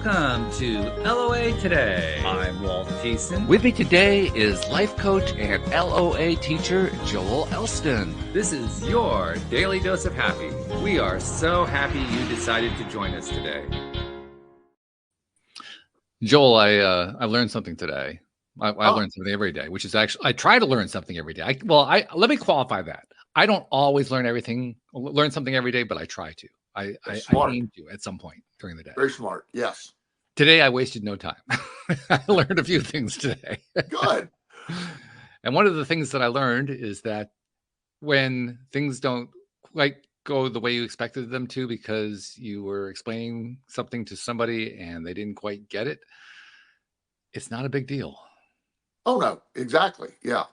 Welcome to LOA Today. I'm Walt Jason. With me today is life coach and LOA teacher Joel Elston. This is your daily dose of happy. We are so happy you decided to join us today. Joel, I learned something today. I learned something every day, which is actually, I try to learn something every day. Let me qualify that. I don't always learn something every day, but I try to. I aim to at some point during the day. Very smart. Yes. Today, I wasted no time. I learned a few things today. Good. And one of the things that I learned is that when things don't quite go the way you expected them to because you were explaining something to somebody and they didn't quite get it, it's not a big deal. Oh, no, exactly. Yeah.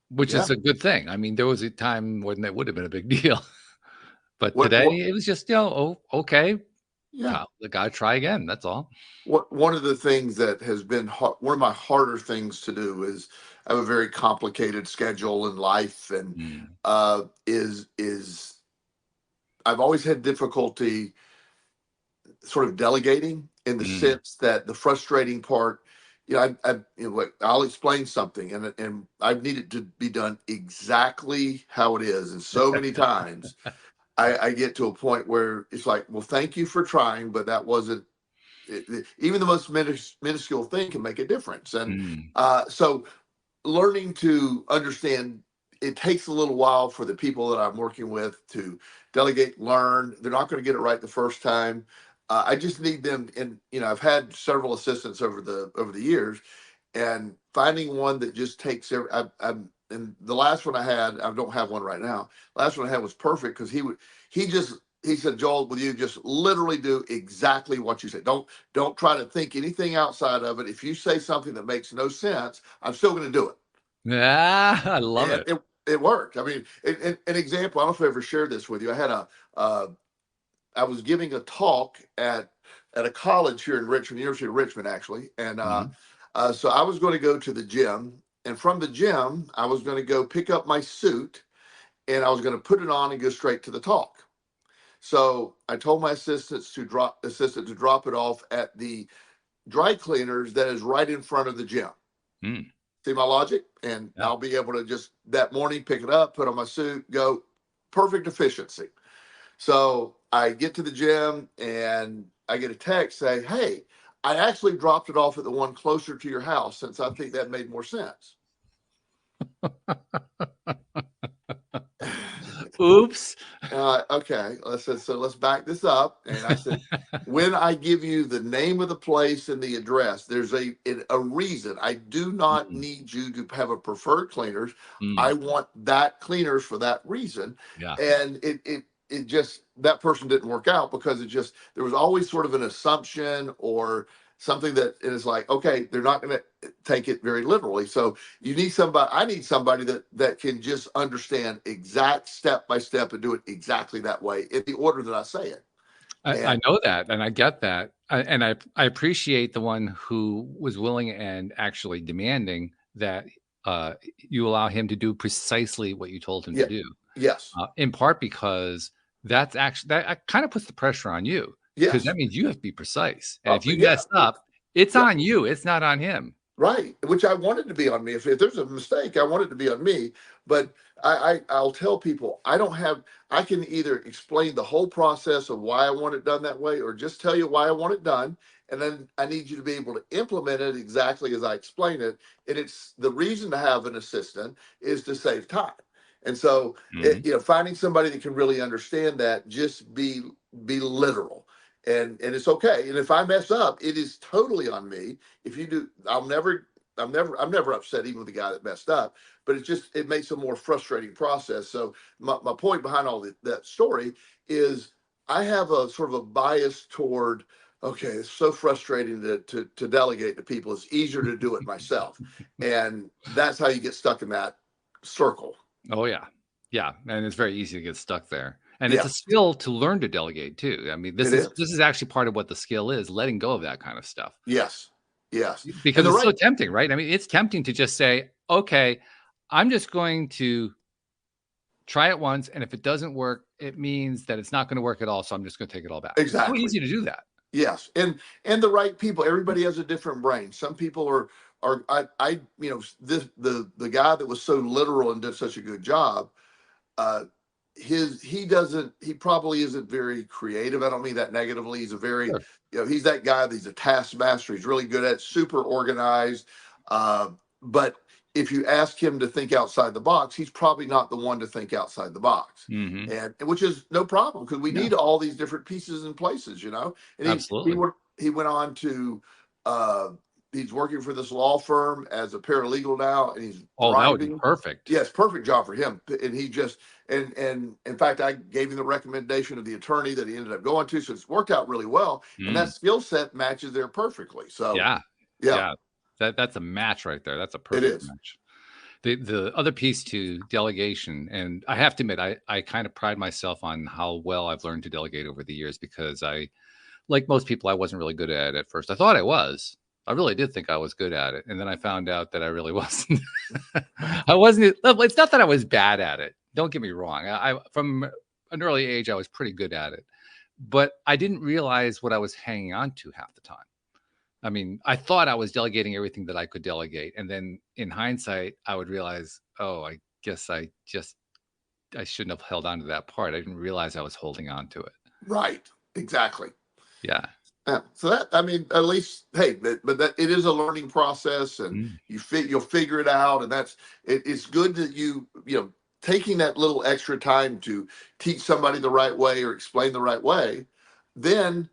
Which is a good thing. I mean, there was a time when that would have been a big deal. But today it was just, okay. Yeah. Gotta try again. That's all. One of the things that has been one of my harder things to do is I have a very complicated schedule in life, and is I've always had difficulty sort of delegating in the sense that the frustrating part, I'll explain something and I need it to be done exactly how it is, and so many times I get to a point where it's like, well, thank you for trying, but that wasn't even the most minuscule thing can make a difference. And so learning to understand, it takes a little while for the people that I'm working with to delegate, learn. They're not going to get it right the first time. I just need them. And, I've had several assistants over the years, and finding one that just takes and the last one I had, I don't have one right now. Last one I had was perfect because he said, Joel, will you just literally do exactly what you say? Don't try to think anything outside of it. If you say something that makes no sense, I'm still going to do it. Yeah, I love it. It worked. I mean, an example, I don't know if I ever shared this with you. I was giving a talk at a college here in Richmond, University of Richmond, actually. And so I was going to go to the gym. And from the gym, I was going to go pick up my suit, and I was going to put it on and go straight to the talk. So I told my assistant to drop it off at the dry cleaners that is right in front of the gym. See my logic? And I'll be able to just that morning pick it up, put on my suit, go. Perfect efficiency. So I get to the gym and I get a text say, hey, I actually dropped it off at the one closer to your house since I think that made more sense. Oops. Okay. So let's back this up. And I said, when I give you the name of the place and the address, there's a reason. I do not need you to have a preferred cleaners. I want that cleaners for that reason. Yeah. And it just, that person didn't work out because there was always sort of an assumption or something that is like, okay, they're not going to take it very literally. So I need somebody that can just understand exact step by step and do it exactly that way in the order that I say it. I know that, and I get that. I appreciate the one who was willing and actually demanding that you allow him to do precisely what you told him to do. Yes. In part because that kind of puts the pressure on you. Because that means you have to be precise. And if you mess up, it's on you. It's not on him. Right. Which I wanted to be on me. If there's a mistake, I want it to be on me. But I'll tell people I can either explain the whole process of why I want it done that way or just tell you why I want it done. And then I need you to be able to implement it exactly as I explain it. And it's the reason to have an assistant is to save time. And so, finding somebody that can really understand that, just be literal. And it's okay. And if I mess up, it is totally on me. If you do, I'm never upset even with the guy that messed up, but it makes a more frustrating process. So my point behind all that story is I have a sort of a bias toward, okay, it's so frustrating to delegate to people. It's easier to do it myself. And that's how you get stuck in that circle. Oh yeah. Yeah. And it's very easy to get stuck there. And it's a skill to learn to delegate too. I mean, this is actually part of what the skill is, letting go of that kind of stuff. Yes. Because it's so tempting, right? I mean, it's tempting to just say, okay, I'm just going to try it once. And if it doesn't work, it means that it's not going to work at all. So I'm just going to take it all back. Exactly. It's so easy to do that. Yes, and the right people. Everybody has a different brain. Some people are you know, this the guy that was so literal and did such a good job. uh he probably isn't very creative. I don't mean that negatively. He's a very, Sure. you know, he's that guy. He's a taskmaster. He's really good at, super organized. But if you ask him to think outside the box, he's probably not the one to think outside the box. Mm-hmm. And which is no problem, because we Yeah, need all these different pieces and places, you know. And absolutely. he went on to, uh he's working for this law firm as a paralegal now, and he's Oh, that would be thriving. perfect. Yes, perfect job for him. And he just, and in fact, I gave him the recommendation of the attorney that he ended up going to, so it's worked out really well. And that Mm. skill set matches there perfectly. So Yeah, yeah, yeah. That's a match right there. That's a it perfect is. match. The other piece to delegation, and I have to admit, I kind of pride myself on how well I've learned to delegate over the years, because like most people, I wasn't really good at it at first. I thought I was. I really did think I was good at it, and then I found out that I really wasn't. I wasn't. It's not that I was bad at it. Don't get me wrong. I from an early age, I was pretty good at it, but I didn't realize what I was hanging on to half the time. I mean, I thought I was delegating everything that I could delegate, and then in hindsight, I would realize, oh, I guess I shouldn't have held on to that part. I didn't realize I was holding on to it. Right. Exactly. Yeah. Yeah. So that, I mean, at least, hey, but that it is a learning process, and Mm. you'll figure it out, and it's good that you know, taking that little extra time to teach somebody the right way or explain the right way. Then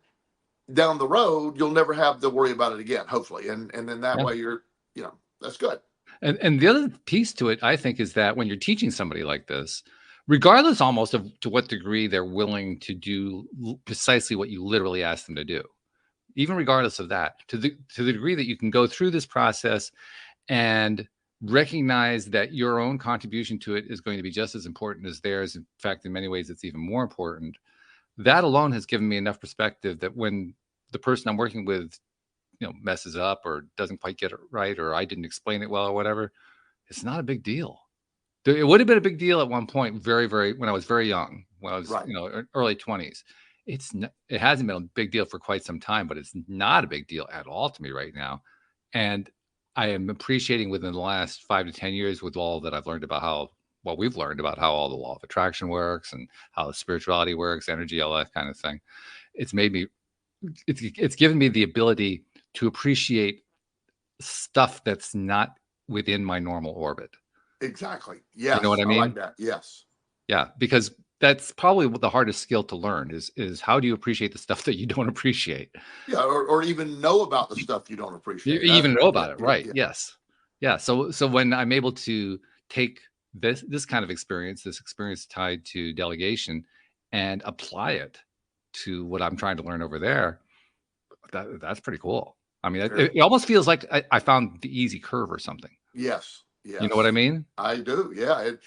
down the road, you'll never have to worry about it again, hopefully, and then that Yeah. way you're, you know, that's good. And the other piece to it, I think, is that when you're teaching somebody like this, regardless almost of to what degree they're willing to do precisely what you literally ask them to do, even regardless of that, to the degree that you can go through this process and recognize that your own contribution to it is going to be just as important as theirs. In fact, in many ways, it's even more important. That alone has given me enough perspective that when the person I'm working with, messes up or doesn't quite get it right, or I didn't explain it well or whatever, it's not a big deal. It would have been a big deal at one point, when I was very young, when I was, Right. early 20s. It hasn't been a big deal for quite some time, but it's not a big deal at all to me right now. And I am appreciating within the last 5 to 10 years, with all that I've learned about what we've learned about how all the law of attraction works and how spirituality works, energy, all that kind of thing. It's made me, it's given me the ability to appreciate stuff that's not within my normal orbit. Exactly. You know what Yes, I I like mean? that. Yes. Yeah, because that's probably the hardest skill to learn is how do you appreciate the stuff that you don't appreciate? Yeah, or even know about the stuff you don't You appreciate. even know Yeah, about it, yeah, right? yeah. Yes. Yeah. So when I'm able to take this kind of experience, this experience tied to delegation, and apply it to what I'm trying to learn over there, that's pretty cool. I mean, it almost feels like I found the easy curve or something. Yes. You know what I Yes. mean? I do. Yeah. It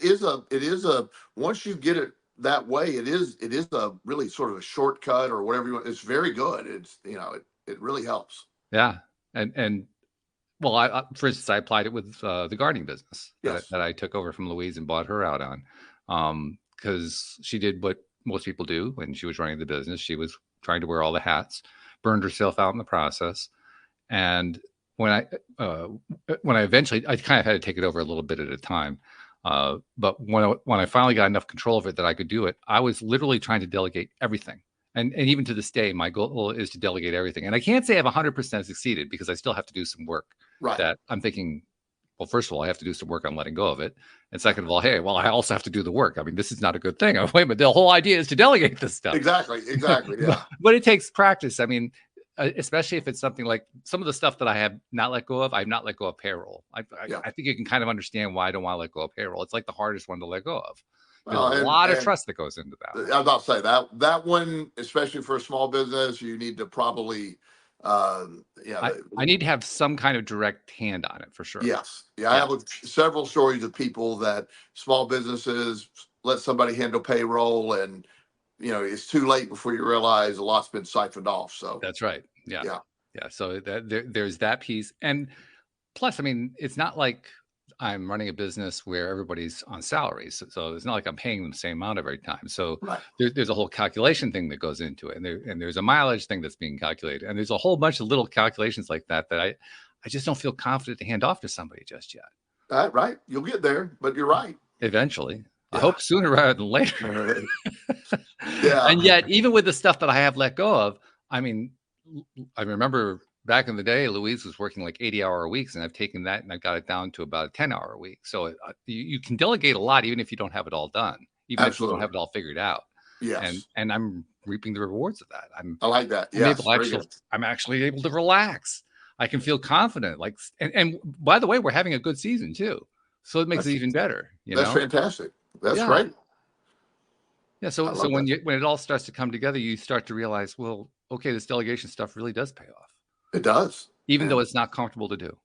is a once you get it that way, it is a really sort of a shortcut or whatever you want. It's very good. It's, you know, it really helps. Yeah. And well, for instance, I applied it with the gardening business Yes. that I took over from Louise and bought her out on, because she did what most people do when she was running the business. She was trying to wear all the hats, burned herself out in the process. And when I eventually, I kind of had to take it over a little bit at a time. But when I finally got enough control of it that I could do it, I was literally trying to delegate everything. And even to this day, my goal is to delegate everything. And I can't say I've 100% succeeded, because I still have to do some work Right. that I'm thinking, well, first of all, I have to do some work on letting go of it. And second of all, hey, well, I also have to do the work. I mean, this is not a good thing. Wait, but the whole idea is to delegate this stuff. Exactly. Yeah. But it takes practice. I mean, especially if it's something like some of the stuff that I have not let go of. I've not let go of payroll. I think you can kind of understand why I don't want to let go of payroll. It's like the hardest one to let go of. There's a lot of trust that goes into that. I'm about to say that one, especially for a small business, you need to probably, yeah. I need to have some kind of direct hand on it for sure. Yes. Yeah. I have several stories of people that small businesses let somebody handle payroll, and, you know, it's too late before you realize a lot's been siphoned off. So that's right. Yeah. Yeah. Yeah. So there's that piece. And plus, I mean, it's not like I'm running a business where everybody's on salaries. So it's not like I'm paying them the same amount every time. So Right. there's a whole calculation thing that goes into it. And there's a mileage thing that's being calculated. And there's a whole bunch of little calculations like that I just don't feel confident to hand off to somebody just yet. Right. You'll get there, but you're right. Eventually. Yeah. I hope sooner rather than later. Yeah. And yet, even with the stuff that I have let go of, I mean, I remember back in the day, Louise was working like 80-hour weeks, and I've taken that and I've got it down to about a 10-hour week. So you can delegate a lot, even if you don't have it all done, even if you don't have it all figured out. Yes. And I'm reaping the rewards of that. I like that. Yes. I'm actually able to relax. I can feel confident. Like, and by the way, we're having a good season too, so it makes it even better. That's fantastic. That's great. Yeah. So when it all starts to come together, you start to realize, well, okay, this delegation stuff really does pay off. It does, even though it's not comfortable to do.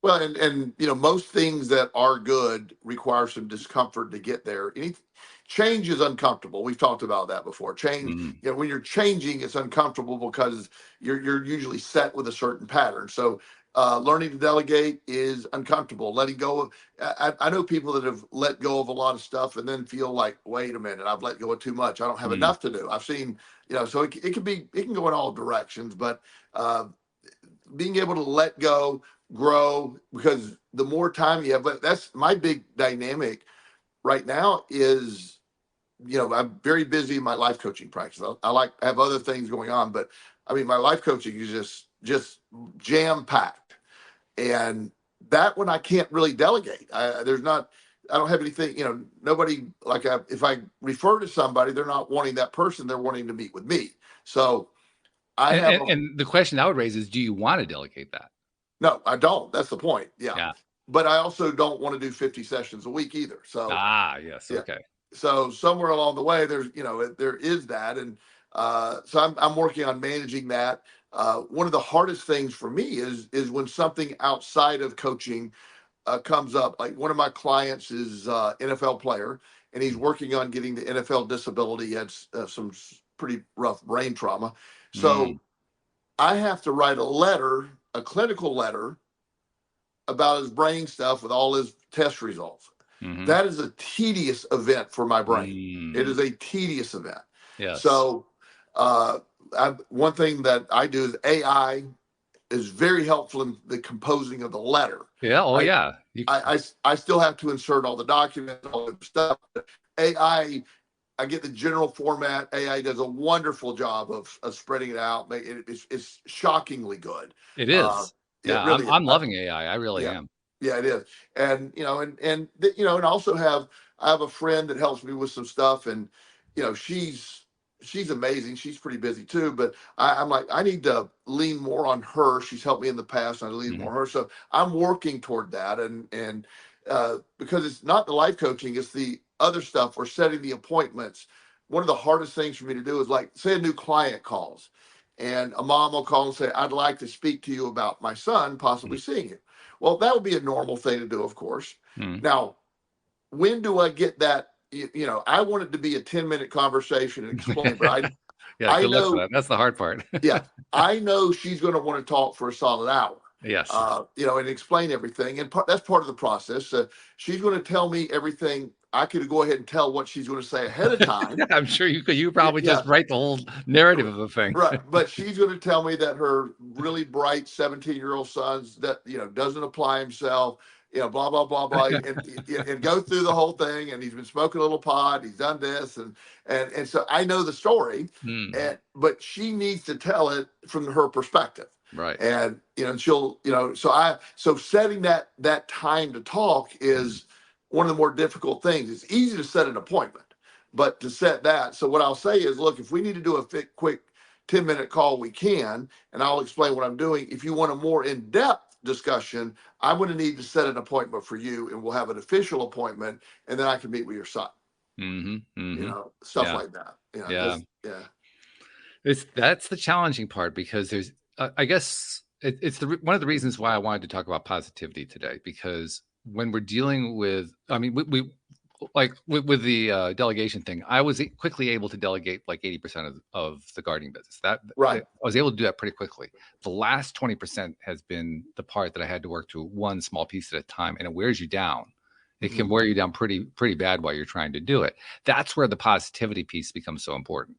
Well, and most things that are good require some discomfort to get there. Change is uncomfortable. We've talked about that before. Change, when you're changing, it's uncomfortable because you're usually set with a certain pattern. So learning to delegate is uncomfortable. Letting go of, I know people that have let go of a lot of stuff and then feel like, wait a minute, I've let go of too much. I don't have enough to do. I've seen, so it can go in all directions, but being able to let go, grow, because the more time you have, but that's my big dynamic right now is, I'm very busy in my life coaching practice. I have other things going on, but I mean, my life coaching is just jam packed, and that one I can't really delegate. I don't have anything, nobody if I refer to somebody, they're not wanting that person, they're wanting to meet with me. So and the question I would raise is, do you want to delegate that? No, I don't. That's the point. Yeah. But I also don't want to do 50 sessions a week either. So yes. Okay. So somewhere along the way, there's there is that, and so I'm working on managing that. One of the hardest things for me is when something outside of coaching comes up. Like one of my clients is NFL player, and he's working on getting the NFL disability. He had some pretty rough brain trauma, so I have to write a clinical letter about his brain stuff with all his test results. That is a tedious event for my brain. It is a tedious event. Yes. So one thing that I do is AI is very helpful in the composing of the letter. Yeah. Oh, yeah. I still have to insert all the documents, all the stuff. AI, I get the general format. AI does a wonderful job of spreading it out. It's shockingly good. It is. Yeah, really I'm loving AI. I really am. Yeah, it is. And and also I have a friend that helps me with some stuff, and she's amazing. She's pretty busy too, but I'm like, I need to lean more on her. She's helped me in the past, and I lean more on her. So I'm working toward that, and because it's not the life coaching, it's the other stuff. We're setting the appointments. One of the hardest things for me to do is, like, say a new client calls, and a mom will call and say, I'd like to speak to you about my son possibly seeing you. Well, that would be a normal thing to do, of course. Now, when do I get that? I want it to be a 10-minute conversation and explain, but I know that's the hard part. Yeah, I know she's going to want to talk for a solid hour. Yes. And explain everything. And that's part of the process. She's going to tell me everything. I could go ahead and tell what she's going to say ahead of time. I'm sure you could. You probably just write the whole narrative of the thing. Right. But she's going to tell me that her really bright 17-year-old son that, doesn't apply himself, blah, blah, blah, blah, and go through the whole thing. And he's been smoking a little pot. He's done this. And so I know the story, but she needs to tell it from her perspective. Right. And, she'll, so setting that time to talk is one of the more difficult things. It's easy to set an appointment, but to set that. So what I'll say is, look, if we need to do a quick 10-minute call, we can, and I'll explain what I'm doing. If you want a more in-depth discussion, I'm going to need to set an appointment for you, and we'll have an official appointment, and then I can meet with your son. Stuff like that. That's the challenging part, because there's, I guess it's one of the reasons why I wanted to talk about positivity today, because when we're dealing with, I mean, we like with the delegation thing, I was quickly able to delegate like 80% of the gardening business. I Right. was able to do that pretty quickly. The last 20% has been the part that I had to work through one small piece at a time, and it wears you down. It can wear you down pretty bad while you're trying to do it. That's where the positivity piece becomes so important,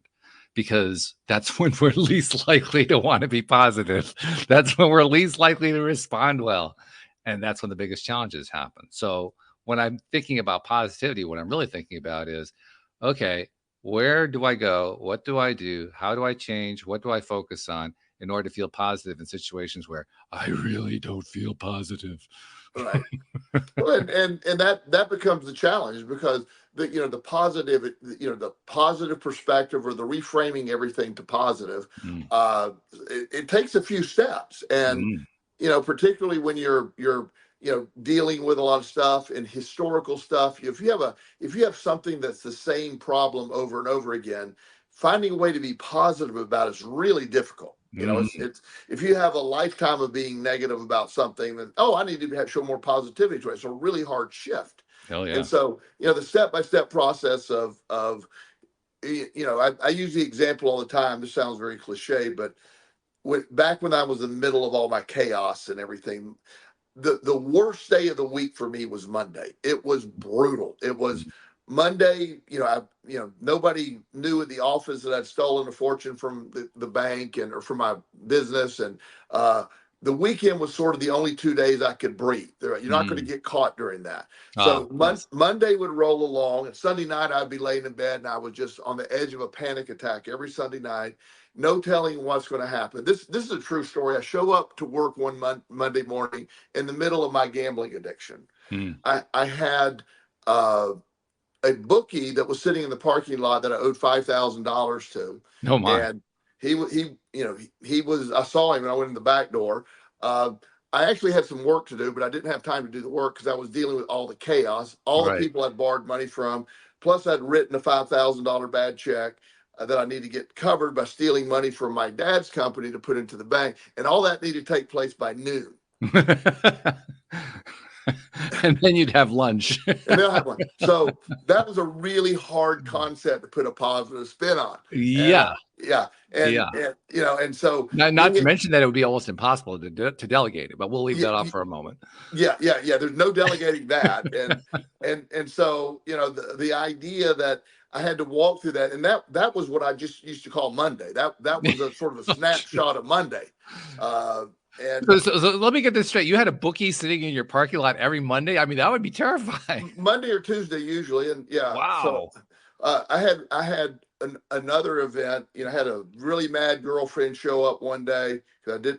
because that's when we're least likely to want to be positive. That's when we're least likely to respond well. And that's when the biggest challenges happen. So when I'm thinking about positivity, what I'm really thinking about is, okay, where do I go? What do I do? How do I change? What do I focus on in order to feel positive in situations where I really don't feel positive? Right. Well, and that becomes the challenge, because the positive, the positive perspective, or the reframing everything to positive, Mm, it takes a few steps. And mm, particularly when you're dealing with a lot of stuff and historical stuff. If you have something that's the same problem over and over again, finding a way to be positive about it is really difficult. mm. It's if you have a lifetime of being negative about something, then, I need to show more positivity to it. It's a really hard shift. Hell And yeah. so, the step by step process of I use the example all the time. This sounds very cliche, but back when I was in the middle of all my chaos and everything, the worst day of the week for me was Monday. It was brutal. It was Mm, Monday. Nobody knew at the office that I'd stolen a fortune from the bank or from my business. And the weekend was sort of the only 2 days I could breathe. You're not going to mm. get caught during that. Ah, So yes. Monday would roll along, and Sunday night I'd be laying in bed, and I was just on the edge of a panic attack every Sunday night. No telling what's going to happen. This is a true story. I show up to work one Monday morning in the middle of my gambling addiction. Mm. I had uh, a bookie that was sitting in the parking lot that I owed $5,000 to, Oh my. and he was. I saw him and I went in the back door. Uh, I actually had some work to do, but I didn't have time to do the work because I was dealing with all the chaos, all the Right. people I'd borrowed money from, plus I'd written a $5,000 bad check. That I need to get covered by stealing money from my dad's company to put into the bank, and all that needed to take place by noon. And then you'd have lunch. And they'll have one. So that was a really hard concept to put a positive spin on. And Yeah. yeah, Yeah. and so Not to mention that it would be almost impossible to delegate it, but we'll leave yeah, that off for a moment. yeah. There's no delegating that, and so the idea that I had to walk through that, and that was what I just used to call Monday. That was a sort of a snapshot of Monday, and So let me get this straight. You had a bookie sitting in your parking lot every Monday? I mean, that would be terrifying. Monday or Tuesday usually, and yeah. So Wow. I had another event. I had a really mad girlfriend show up one day because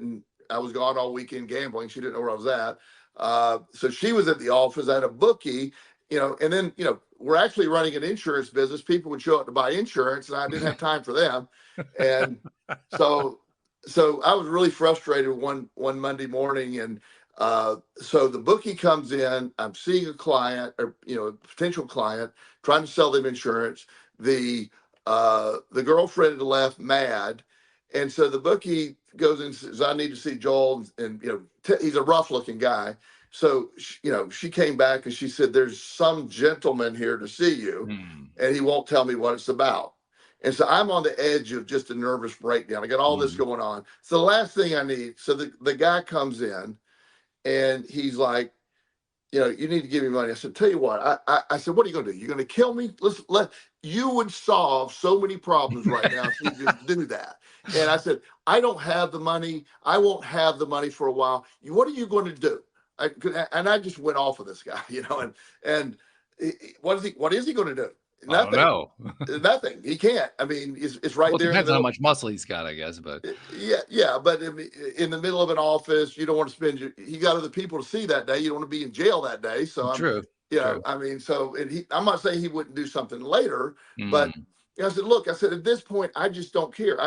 I was gone all weekend gambling. She didn't know where I was at. So she was at the office. I had a bookie. And then we're actually running an insurance business. People would show up to buy insurance, and I didn't have time for them. And so I was really frustrated one Monday morning, and so the bookie comes in. I'm seeing a client, or a potential client, trying to sell them insurance. The girlfriend had left mad, and so the bookie goes and says, "I need to see Joel," and he's a rough looking guy. So she came back and she said, "There's some gentleman here to see you, Hmm. and he won't tell me what it's about." And so I'm on the edge of just a nervous breakdown. I got all this Hmm. going on. So the last thing I need, so the guy comes in and he's like, you need to give me money. I said, tell you what, I said, what are you going to do? You're going to kill me? You would solve so many problems right now if you just do that. And I said, I don't have the money. I won't have the money for a while. What are you going to do? And I just went off of this guy, and what is he going to do? I don't Nothing. know. Nothing. He can't. I mean, it's right Well, it there in the depends on how middle. much muscle he's got, I guess. But Yeah. But in the middle of an office, you don't want to he got other people to see that day. You don't want to be in jail that day. So true. True. I mean, so, and I'm not saying he wouldn't do something later, but Mm, I said, look, I said, at this point, I just don't care.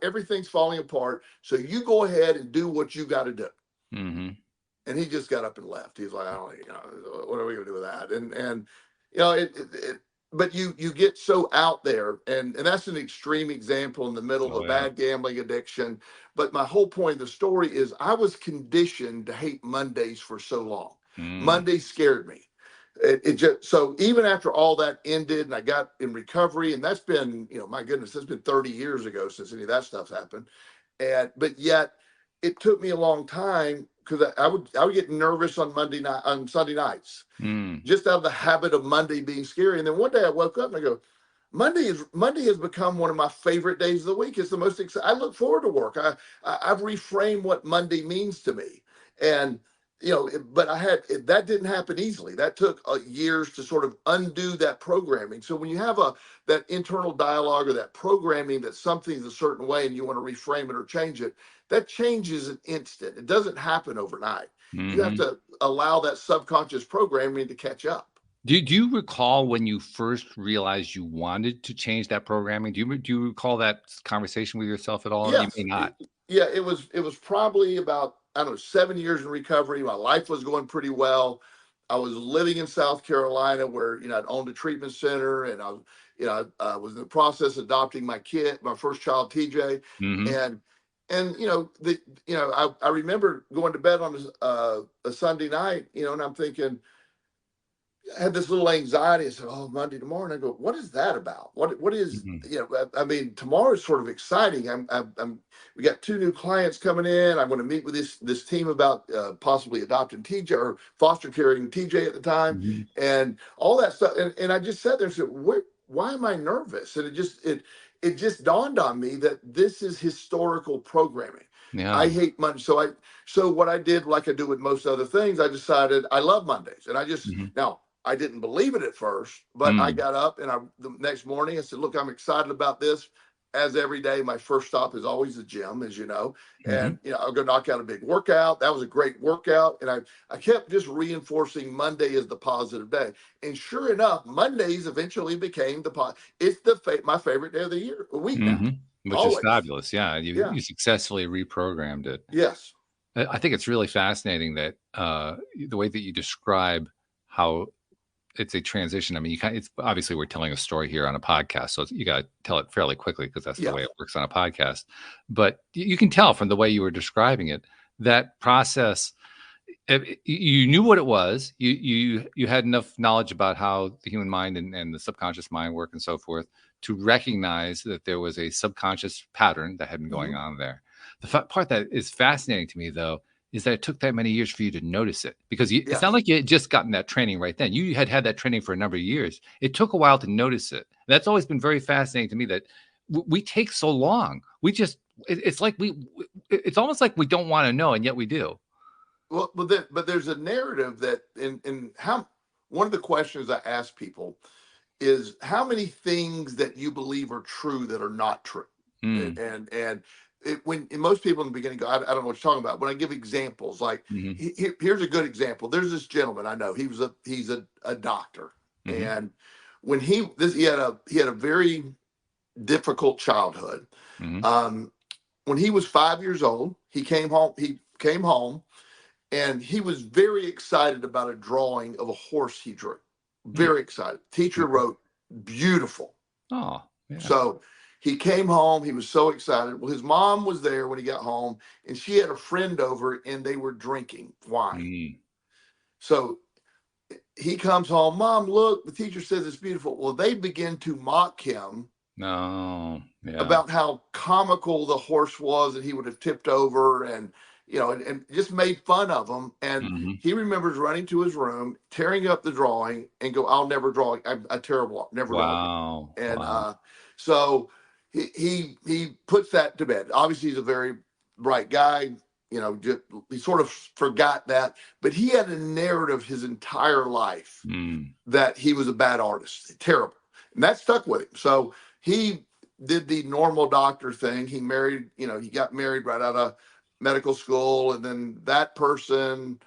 Everything's falling apart. So you go ahead and do what you got to do. hmm And he just got up and left. He's like, I don't, what are we gonna do with that? And but you get so out there, and that's an extreme example in the middle of Oh a yeah. bad gambling addiction. But my whole point of the story is I was conditioned to hate Mondays for so long. Mm, Monday scared me. it just, so even after all that ended and I got in recovery, and that's been, my goodness, that's been 30 years ago since any of that stuff's happened. But yet it took me a long time because I would get nervous on Sunday nights, just out of the habit of Monday being scary. And then one day I woke up and I go, Monday has become one of my favorite days of the week. It's the most exciting. I look forward to work. I've reframed what Monday means to me, and but that didn't happen easily. That took years to sort of undo that programming. So when you have that internal dialogue or that programming that something's a certain way and you want to reframe it or change it, that change is an instant. It doesn't happen overnight. You have to allow that subconscious programming to catch up. Do you recall when you first realized you wanted to change that programming? Do you recall that conversation with yourself at all? You Yes. may not. It was probably about, I don't know, 7 years in recovery. My life was going pretty well. I was living in South Carolina where, I'd owned a treatment center, and I was in the process of adopting my first child, TJ. And I remember going to bed on a Sunday night, and I'm thinking, I had this little anxiety. I said, "Oh, Monday tomorrow." And I go, "What is that about? What is, I mean, tomorrow's sort of exciting. We got 2 new clients coming in. I'm going to meet with this team about possibly adopting TJ or foster caring TJ at the time, and all that stuff." And I just sat there and said, "Why am I nervous?" And it just dawned on me that this is historical programming. Yeah. I hate Monday. So what I did, like I do with most other things, I decided I love Mondays, and I just now. I didn't believe it at first, but I got up and the next morning I said, "Look, I'm excited about this." As every day, my first stop is always the gym, as you know, and I'll go knock out a big workout. That was a great workout, and I kept just reinforcing Monday as the positive day. And sure enough, Mondays eventually became it's my favorite day of the week now, which always. is fabulous. Yeah, you successfully reprogrammed it. Yes, I think it's really fascinating that the way that you describe how it's a transition. I mean, it's obviously we're telling a story here on a podcast, so you got to tell it fairly quickly because that's the way it works on a podcast. But you can tell from the way you were describing it, that process, you knew what it was. You had enough knowledge about how the human mind and the subconscious mind work and so forth to recognize that there was a subconscious pattern that had been going on there. The part that is fascinating to me, though, is that it took that many years for you to notice it, because it's not like you had just gotten that training right then. You had that training for a number of years. It took a while to notice it. That's always been very fascinating to me, that we take so long. It's like it's almost like we don't want to know, and yet we do. Well, but there's a narrative that one of the questions I ask people is how many things that you believe are true that are not true. And most people in the beginning go, I don't know what you're talking about. When I give examples, like here's a good example. There's this gentleman I know. He's a doctor, and when he had a very difficult childhood. When he was 5 years old, he came home, and he was very excited about a drawing of a horse he drew. Very excited. Teacher wrote, "Beautiful." Oh, yeah. So he came home. He was so excited. Well, his mom was there when he got home, and she had a friend over, and they were drinking wine. So he comes home. "Mom, look, the teacher says it's beautiful." Well, they begin to mock him about how comical the horse was, that he would have tipped over, and just made fun of him. And he remembers running to his room, tearing up the drawing, and go, "I'll never draw. I'm a terrible, never draw." And so he puts that to bed. Obviously, he's a very bright guy. He sort of forgot that, but he had a narrative his entire life that he was a bad artist, terrible, and that stuck with him. So he did the normal doctor thing. He got married right out of medical school, and then that person,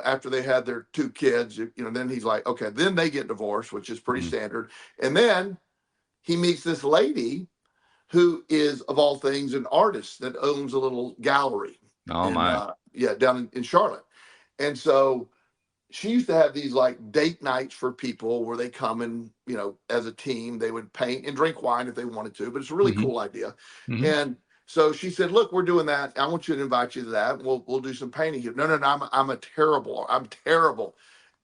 after they had their 2 kids, then he's like, okay, then they get divorced, which is pretty standard. And then he meets this lady who is, of all things, an artist that owns a little gallery. Down in Charlotte. And so she used to have these like date nights for people where they come and, as a team, they would paint and drink wine if they wanted to, but it's a really cool idea. And so she said, "Look, we're doing that. I want you to invite you to that. We'll do some painting here." No, I'm terrible.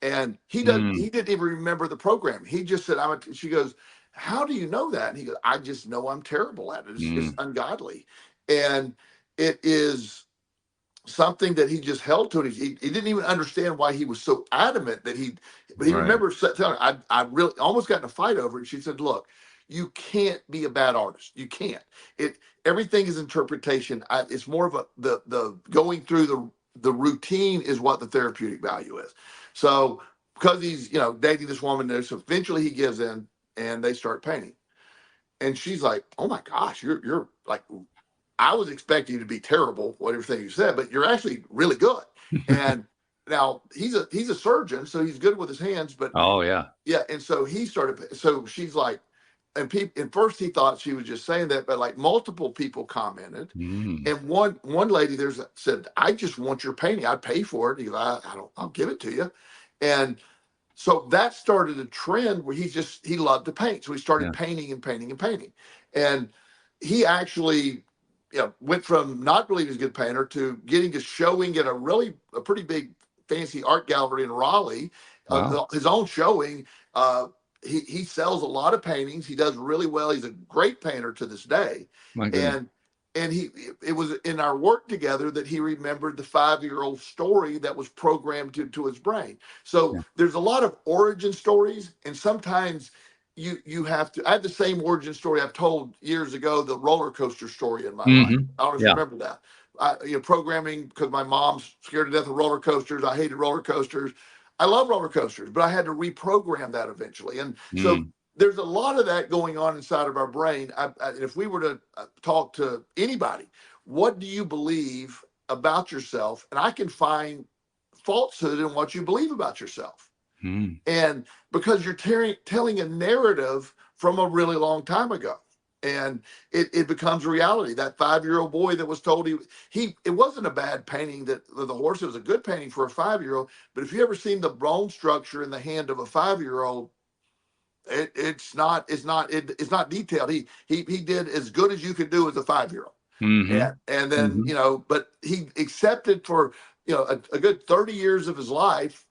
And he Mm. didn't even remember the program. He just said, she goes, how do you know that? And he goes, I just know I'm terrible at it. It's Mm. ungodly. And it is something that he just held to. And he didn't even understand why he was so adamant but he Right. remembered telling her, I really almost got in a fight over it. She said, look, you can't be a bad artist. You can't. Everything is interpretation. It's more of the going through the routine is what the therapeutic value is. So because he's, dating this woman there, so eventually he gives in and they start painting. And she's like, oh my gosh, you're like, I was expecting you to be terrible, what everything you said, but you're actually really good. And now he's a surgeon, so he's good with his hands. But Oh yeah. yeah, and so he started. So she's like, and first he thought she was just saying that, but like multiple people commented, Mm. and one lady said, I just want your painting. I'd pay for it. He goes, I'll give it to you, and so that started a trend where he loved to paint. So he started Yeah. painting and painting and painting. And he actually, went from not believing he's a good painter to getting to showing at a pretty big fancy art gallery in Raleigh, Wow. his own showing. He sells a lot of paintings. He does really well. He's a great painter to this day. My goodness. And it was in our work together that he remembered the 5-year-old story that was programmed into his brain. So Yeah. there's a lot of origin stories, and sometimes you have to. I had the same origin story I've told years ago, the roller coaster story in my life. Hmm. I don't know if you Yeah. remember that. Programming, because my mom's scared to death of roller coasters. I hated roller coasters. I love roller coasters, but I had to reprogram that eventually. And so Mm. there's a lot of that going on inside of our brain. If we were to talk to anybody, what do you believe about yourself? And I can find falsehood in what you believe about yourself. Mm. And because you're telling a narrative from a really long time ago. And it becomes reality. That 5-year-old boy that was told it wasn't a bad painting that the horse, it was a good painting for a 5-year-old. But if you ever seen the bone structure in the hand of a 5-year-old, it's not detailed. He did as good as you could do as a 5-year-old. Hmm. And then, Hmm. but he accepted for, a good 30 years of his life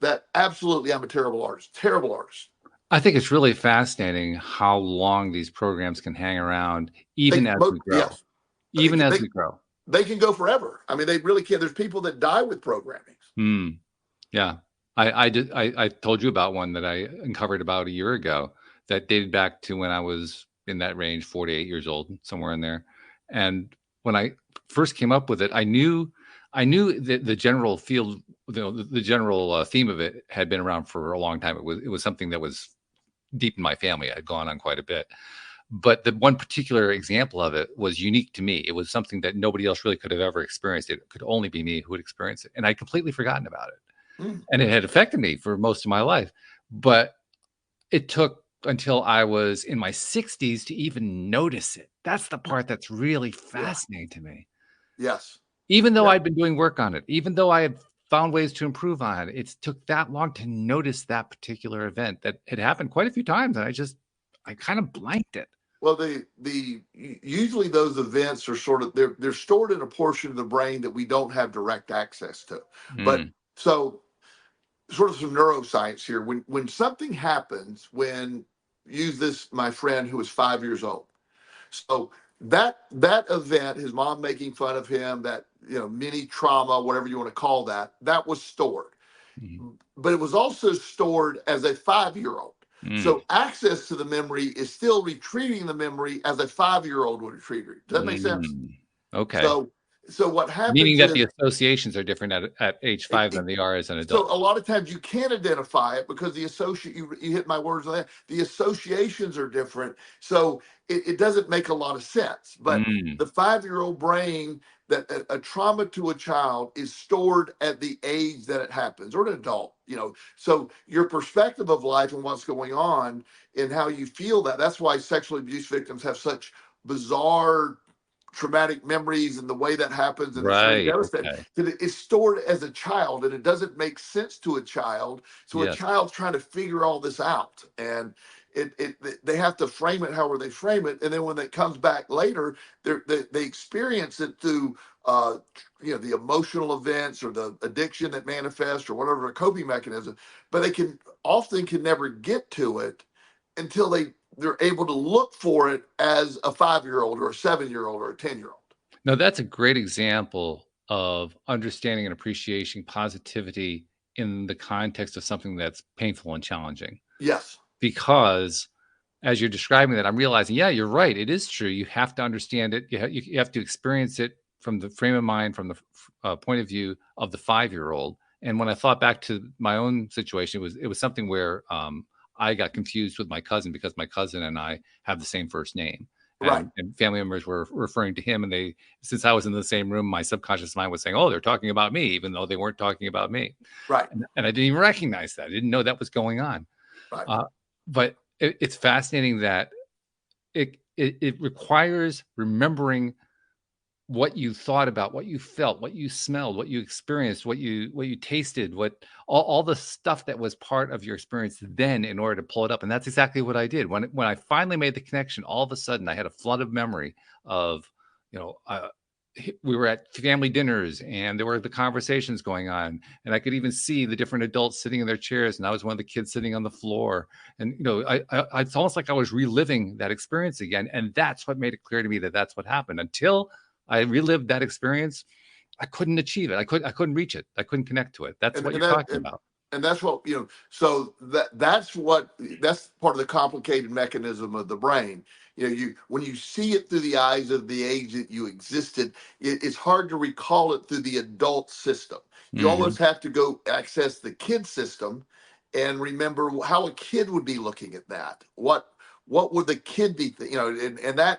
that absolutely I'm a terrible artist. I think it's really fascinating how long these programs can hang around, even as we grow. Yes, Even as they, we grow. they can go forever. I mean, they really can. There's people that die with programming. Mm. Yeah. I told you about one that I uncovered about a year ago that dated back to when I was in that range, 48 years old, somewhere in there. And when I first came up with it, I knew that the general field, the general theme of it had been around for a long time. It was something that was deep in my family. I'd gone on quite a bit. But the one particular example of it was unique to me. It was something that nobody else really could have ever experienced. It could only be me who would experience it. And I'd completely forgotten about it. Mm. And it had affected me for most of my life. But it took until I was in my 60s to even notice it. That's the part that's really Yeah. fascinating to me. Yes. Even though Yeah. I'd been doing work on it, even though I had found ways to improve on it, it took that long to notice that particular event that had happened quite a few times. And I kind of blanked it. Well, usually those events are sort of they're stored in a portion of the brain that we don't have direct access to. But Mm. so sort of some neuroscience here. When something happens, use this, my friend who was 5 years old. So that event, his mom making fun of him, that mini trauma, whatever you want to call that was stored. Mm. But it was also stored as a 5-year-old. Mm. So access to the memory is still retrieving the memory as a 5-year-old would retrieve it. Does that make sense? Mm. Okay. So what Meaning happens that the is associations are different at age it, 5 it, than they are as an so adult. a lot of times you can't identify it because you hit my words on that. The associations are different. So it doesn't make a lot of sense. But Mm. the 5-year-old brain, that a trauma to a child is stored at the age that it happens, or an adult, so your perspective of life and what's going on and how you feel that's why sexual abuse victims have such bizarre traumatic memories and the way that happens, and it's very Right. devastating Okay. because it's stored as a child and it doesn't make sense to a child. So a Yes. child's trying to figure all this out, and they have to frame it however they frame it, and then when it comes back later, they experience it through the emotional events or the addiction that manifests or whatever a coping mechanism, but they can never get to it until they're able to look for it as a 5-year-old or a 7-year-old or a 10-year-old. No, that's a great example of understanding and appreciating positivity in the context of something that's painful and challenging. Yes. Because as you're describing that, I'm realizing, yeah, you're right. It is true. You have to understand it. You have to experience it from the frame of mind, from the point of view of the 5-year-old. And when I thought back to my own situation, it was something where I got confused with my cousin because my cousin and I have the same first name. Right. And family members were referring to him, and since I was in the same room, my subconscious mind was saying, "Oh, they're talking about me," even though they weren't talking about me. Right. And I didn't even recognize that. I didn't know that was going on. Right. But it's fascinating that it requires remembering what you thought about, what you felt, what you smelled, what you experienced, what you tasted, all the stuff that was part of your experience then in order to pull it up. And that's exactly what I did. When I finally made the connection, all of a sudden I had a flood of memory of, we were at family dinners and there were the conversations going on, and I could even see the different adults sitting in their chairs, and I was one of the kids sitting on the floor. And it's almost like I was reliving that experience again, and that's what made it clear to me that that's what happened. Until I relived that experience, I couldn't achieve it. I couldn't reach it. I couldn't connect to it. That's what you're talking about. And that's what, so that's part of the complicated mechanism of the brain. When you see it through the eyes of the age that you existed, it's hard to recall it through the adult system. You almost have to go access the kid system and remember how a kid would be looking at that. What would the kid be,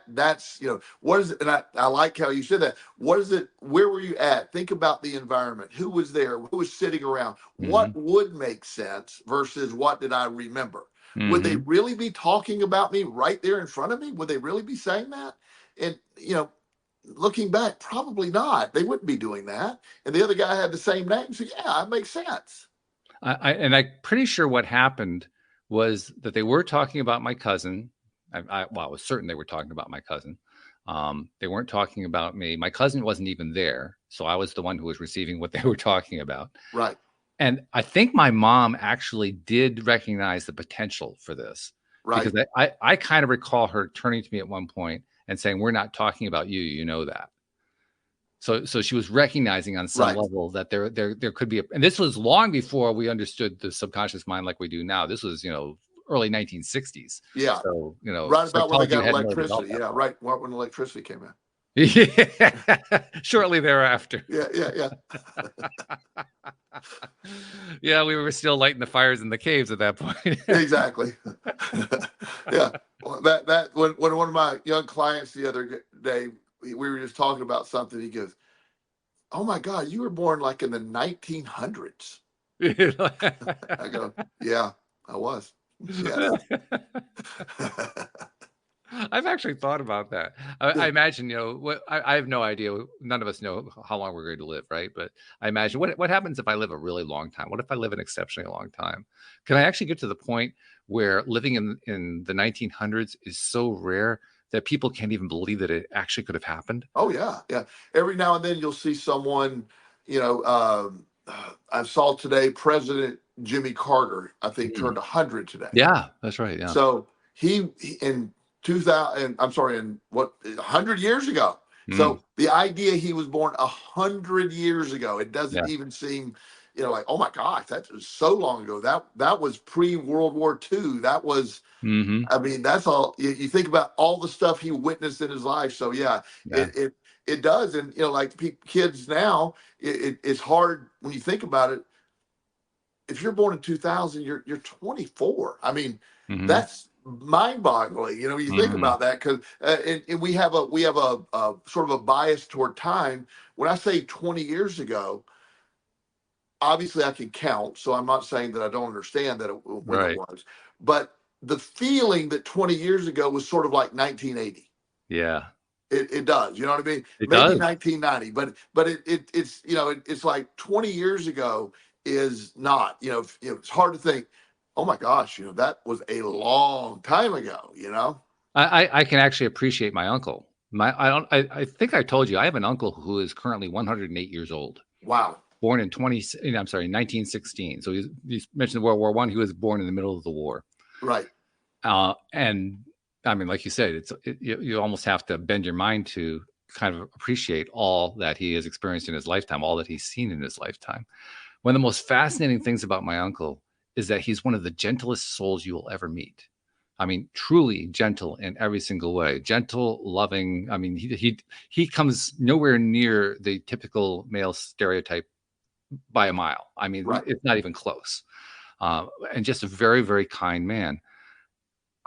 that's, what is it? And I like how you said that. What is it? Where were you at? Think about the environment. Who was there? Who was sitting around? What would make sense versus what did I remember? Would they really be talking about me right there in front of me? Would they really be saying that? And, looking back, probably not. They wouldn't be doing that. And the other guy had the same name. So yeah, it makes sense. I'm pretty sure what happened was that they were talking about my cousin. I was certain they were talking about my cousin. They weren't talking about me. My cousin wasn't even there, so I was the one who was receiving what they were talking about. Right. And I think my mom actually did recognize the potential for this. Right. Because I kind of recall her turning to me at one point and saying, "We're not talking about you. You know that." So she was recognizing on some level that there could be and this was long before we understood the subconscious mind like we do now. This was, early 1960s. Yeah. So, right about when they got electricity. Yeah. Right. When electricity came out. Yeah. Shortly thereafter. Yeah. Yeah. We were still lighting the fires in the caves at that point. Exactly. Yeah. Well, that when one of my young clients the other day, we were just talking about something. He goes, "Oh my God, you were born like in the 1900s." I go, "Yeah, I was." Yes. I've actually thought about that. I imagine, I have no idea. None of us know how long we're going to live, right? But I imagine what happens if I live a really long time? What if I live an exceptionally long time? Can I actually get to the point where living in the 1900s is so rare that people can't even believe that it actually could have happened? Oh yeah. Every now and then you'll see someone, I saw today President Jimmy Carter, I think, turned 100 today. Yeah, that's right. Yeah. So he in 2000, I'm sorry, in 100 years ago. So the idea he was born 100 years ago, it doesn't even seem, like, oh my gosh, that was so long ago. That was pre-World War II. That was, I mean, that's all you think about all the stuff he witnessed in his life. So yeah. It does. And, like kids now, it's hard when you think about it. If you're born in 2000, you're 24. I mean, that's mind-boggling. You think about that because and we have a sort of a bias toward time. When I say 20 years ago, obviously I can count, so I'm not saying that I don't understand that when it was, but the feeling that 20 years ago was sort of like 1980. Yeah. It does, you know what I mean? It Maybe does. 1990, but it's it's like 20 years ago is not, it's hard to think, oh my gosh, that was a long time ago, I can actually appreciate my uncle I think I told you I have an uncle who is currently 108 years old. Wow. Born in 1916. So he's mentioned World War I. He was born in the middle of the war. Right. And I mean, like you said, you almost have to bend your mind to kind of appreciate all that he has experienced in his lifetime, all that he's seen in his lifetime. One of the most fascinating things about my uncle is that he's one of the gentlest souls you will ever meet. I mean, truly gentle in every single way. Gentle, loving. I mean, he comes nowhere near the typical male stereotype by a mile. I mean, Right. it's not even close. And just a very, very kind man.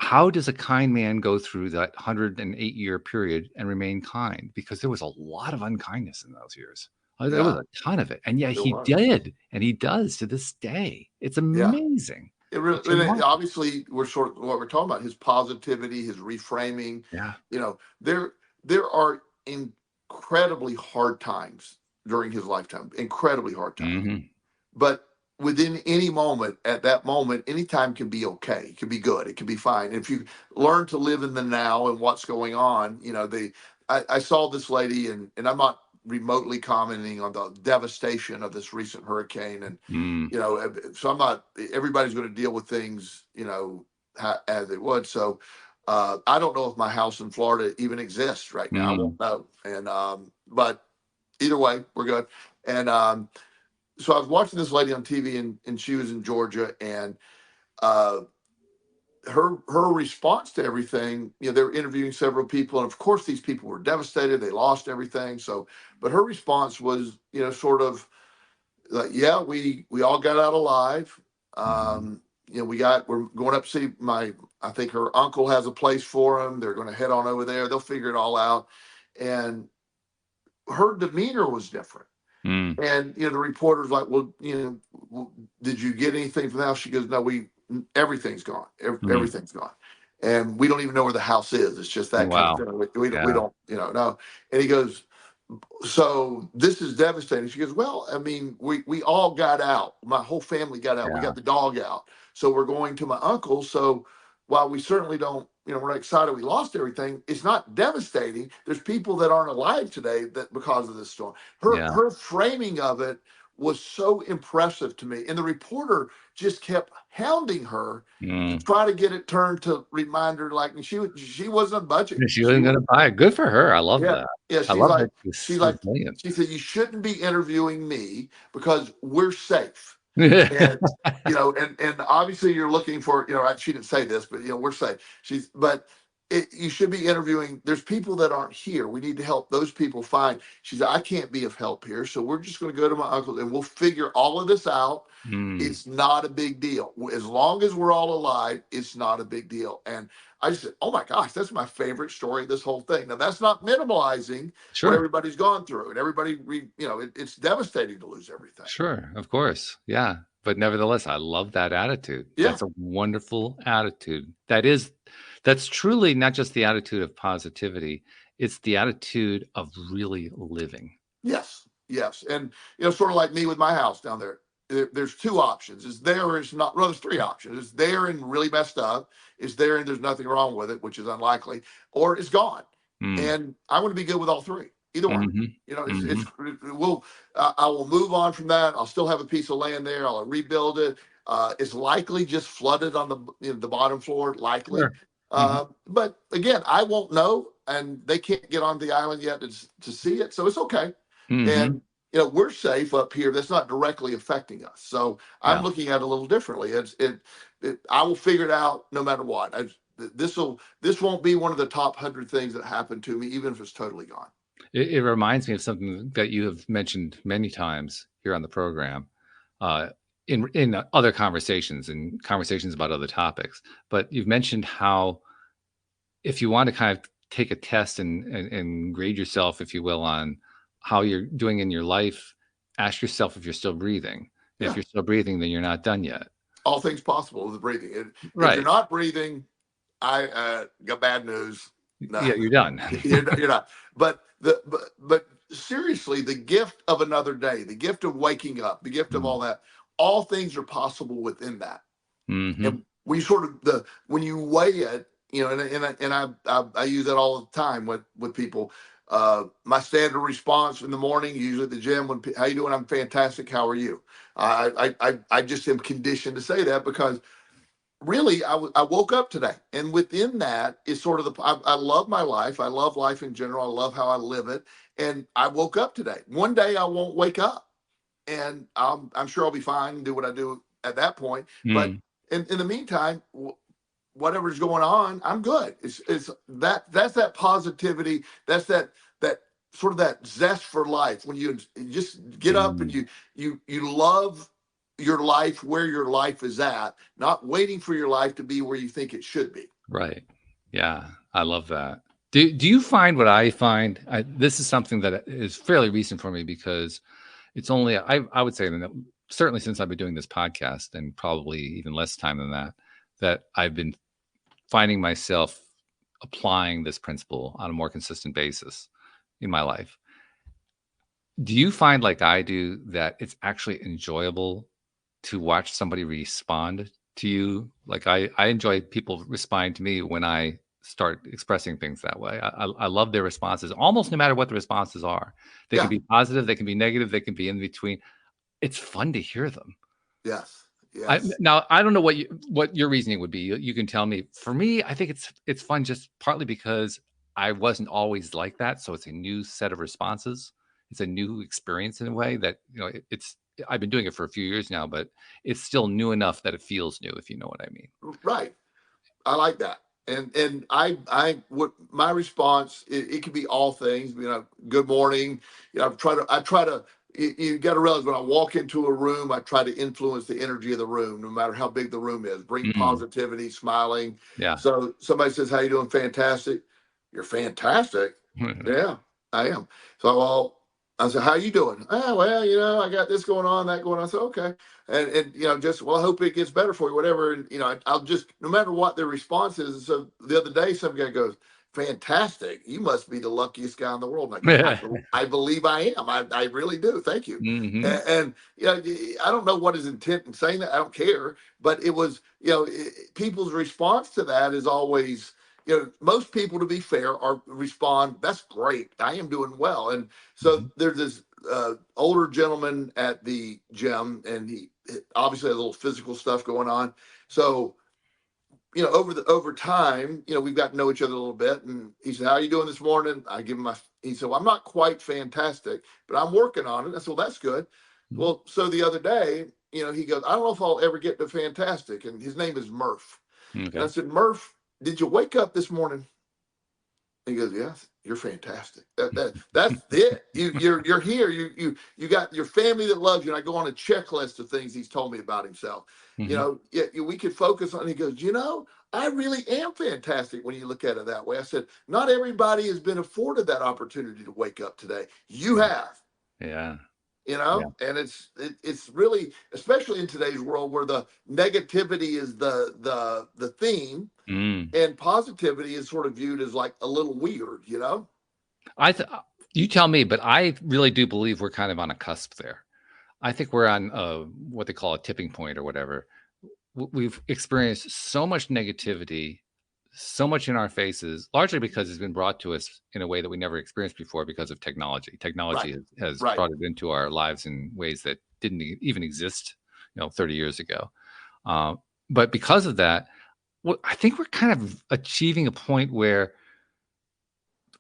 How does a kind man go through that 108-year period and remain kind? Because there was a lot of unkindness in those years. There was Yeah. a ton of it. And yet There he was. did. And he does to this day. It's Yeah. amazing. It really, It's and it- remarkable. obviously, we're sort of what we're talking about, his positivity, his reframing. Yeah. You know, there are incredibly hard times during his lifetime, incredibly hard times. Mm-hmm. But within any moment, at that moment, any time can be okay. It can be good. It can be fine. And if you learn to live in the now and what's going on, I saw this lady, and I'm not remotely commenting on the devastation of this recent hurricane, and so I'm not. Everybody's going to deal with things, as it would. So I don't know if my house in Florida even exists right now. I won't know. And but either way, we're good. And so I was watching this lady on TV, and she was in Georgia, and uh, her response to everything, they were interviewing several people, and of course these people were devastated. They lost everything. So, but her response was, sort of like, yeah, we all got out alive. We're going up to see I think her uncle has a place for them. They're going to head on over there. They'll figure it all out. And her demeanor was different. And the reporter's like, well, did you get anything from the house? She goes, no, everything's gone. Everything's gone, and we don't even know where the house is. It's just that kind of thing. We don't, no. And he goes, so this is devastating. She goes, well, I mean, we all got out. My whole family got out. We got the dog out. So we're going to my uncle. So while we certainly don't, we're not excited we lost everything, it's not devastating. There's people that aren't alive today that because of this storm. Her framing of it was so impressive to me. And the reporter just kept hounding her to try to get it turned to remind her, like, she wasn't budging. She wasn't going to buy it. Good for her. I love that. Yeah, I love that she's resilient. she said, you shouldn't be interviewing me because we're safe. And and obviously you're looking for, she didn't say this, but we're safe. You should be interviewing. There's people that aren't here. We need to help those people find. She said, I can't be of help here, so we're just going to go to my uncle and we'll figure all of this out. It's not a big deal. As long as we're all alive, it's not a big deal. And I just said, oh my gosh, that's my favorite story of this whole thing. Now, that's not minimalizing what everybody's gone through. And everybody, it's devastating to lose everything. Sure, of course. Yeah. But nevertheless, I love that attitude. Yeah. That's a wonderful attitude. That's truly not just the attitude of positivity. It's the attitude of really living. Yes. And, sort of like me with my house down there. There's two options. It's there or it's not. Well, there's three options. It's there and really messed up. It's there and there's nothing wrong with it, which is unlikely, or it's gone. And I want to be good with all three. Either one. I will move on from that. I'll still have a piece of land there. I'll rebuild it. It's likely just flooded on the bottom floor, likely. Sure. But again, I won't know, and they can't get on the island yet to see it, so it's okay. And we're safe up here. That's not directly affecting us. So I'm looking at it a little differently. I will figure it out no matter what. This won't be one of the top 100 things that happened to me, even if it's totally gone. It reminds me of something that you have mentioned many times here on the program, in other conversations and conversations about other topics. But you've mentioned how if you want to kind of take a test and grade yourself, if you will, on how you're doing in your life, ask yourself if you're still breathing. Yeah. If you're still breathing, then you're not done yet. All things possible with breathing. If you're not breathing, I got bad news. No. Yeah, you're done. you're not. But seriously, the gift of another day, the gift of waking up, the gift of all that, all things are possible within that. And we sort of when you weigh it, I use that all the time with people. My standard response in the morning, usually at the gym, how you doing? I'm fantastic. How are you? I just am conditioned to say that because really I woke up today, and within that is sort of I love my life. I love life in general. I love how I live it, and I woke up today. One day I won't wake up, and I'm sure I'll be fine and do what I do at that point. But in the meantime, whatever's going on, I'm good. It's that's that positivity. That's that sort of that zest for life when you just get up and you love your life where your life is at, not waiting for your life to be where you think it should be. Right. Yeah, I love that. Do you find what I find? This is something that is fairly recent for me because it's only I would say that certainly since I've been doing this podcast, and probably even less time than that I've been finding myself applying this principle on a more consistent basis in my life. Do you find, like I do, that it's actually enjoyable to watch somebody respond to you? Like I enjoy people responding to me when I start expressing things that way. I love their responses, almost no matter what the responses are. They can be positive, they can be negative, they can be in between. It's fun to hear them. Yes. Yes. Now I don't know what your reasoning would be. You can tell me. For me, I think it's fun just partly because I wasn't always like that, so it's a new set of responses. It's a new experience in a way that it's. I've been doing it for a few years now, but it's still new enough that it feels new, if you know what I mean. Right. I like that. And I what my response, it could be all things, good morning. I try to you got to realize when I walk into a room, I try to influence the energy of the room, no matter how big the room is. Bring positivity, smiling. Yeah. So somebody says, "How you doing?" Fantastic. You're fantastic. Yeah, I am. So I said, "How you doing?" "Oh, well, I got this going on, that going on." I said, "Okay." And just, well, I hope it gets better for you, whatever. And I'll just, no matter what their response is. So the other day, some guy goes, "Fantastic. You must be the luckiest guy in the world." And I believe I am. I really do. Thank you. And I don't know what his intent in saying that. I don't care. But it was, people's response to that is always, most people, to be fair, respond, "That's great. I am doing well." And so there's this older gentleman at the gym, and he obviously has a little physical stuff going on. So, over time, we've got to know each other a little bit. And he said, "How are you doing this morning?" I give him he said, "Well, I'm not quite fantastic, but I'm working on it." I said, "Well, that's good." Well, so the other day, he goes, "I don't know if I'll ever get to fantastic." And his name is Murph. And I said, "Murph, did you wake up this morning?" He goes, "Yes, you're fantastic. That's it. You're here. You got your family that loves you." And I go on a checklist of things he's told me about himself. We could focus on. He goes, "I really am fantastic when you look at it that way." I said, "Not everybody has been afforded that opportunity to wake up today. You have." Yeah. And it's really, especially in today's world where the negativity is the theme, and positivity is sort of viewed as like a little weird. You tell me, but I really do believe we're kind of on a cusp there. I think we're on what they call a tipping point or whatever. We've experienced so much negativity, so much in our faces, largely because it's been brought to us in a way that we never experienced before because of technology. Technology has brought it into our lives in ways that didn't even exist, 30 years ago. But because of that, I think we're kind of achieving a point where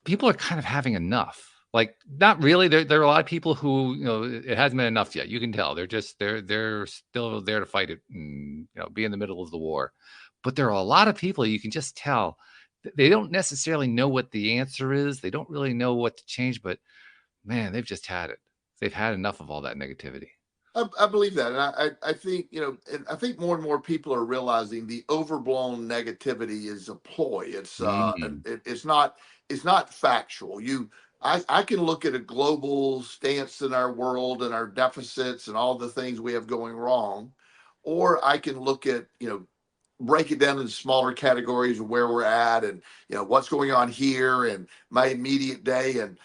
people are kind of having enough. Like, not really. There are a lot of people who, it hasn't been enough yet. You can tell they're still there to fight it and, be in the middle of the war. But there are a lot of people you can just tell they don't necessarily know what the answer is. They don't really know what to change, but man, they've just had it. They've had enough of all that negativity. I believe that. And I think, and I think more and more people are realizing the overblown negativity is a ploy. It's it's not factual. I can look at a global stance in our world and our deficits and all the things we have going wrong, or I can look at, break it down into smaller categories of where we're at and, what's going on here and my immediate day. And,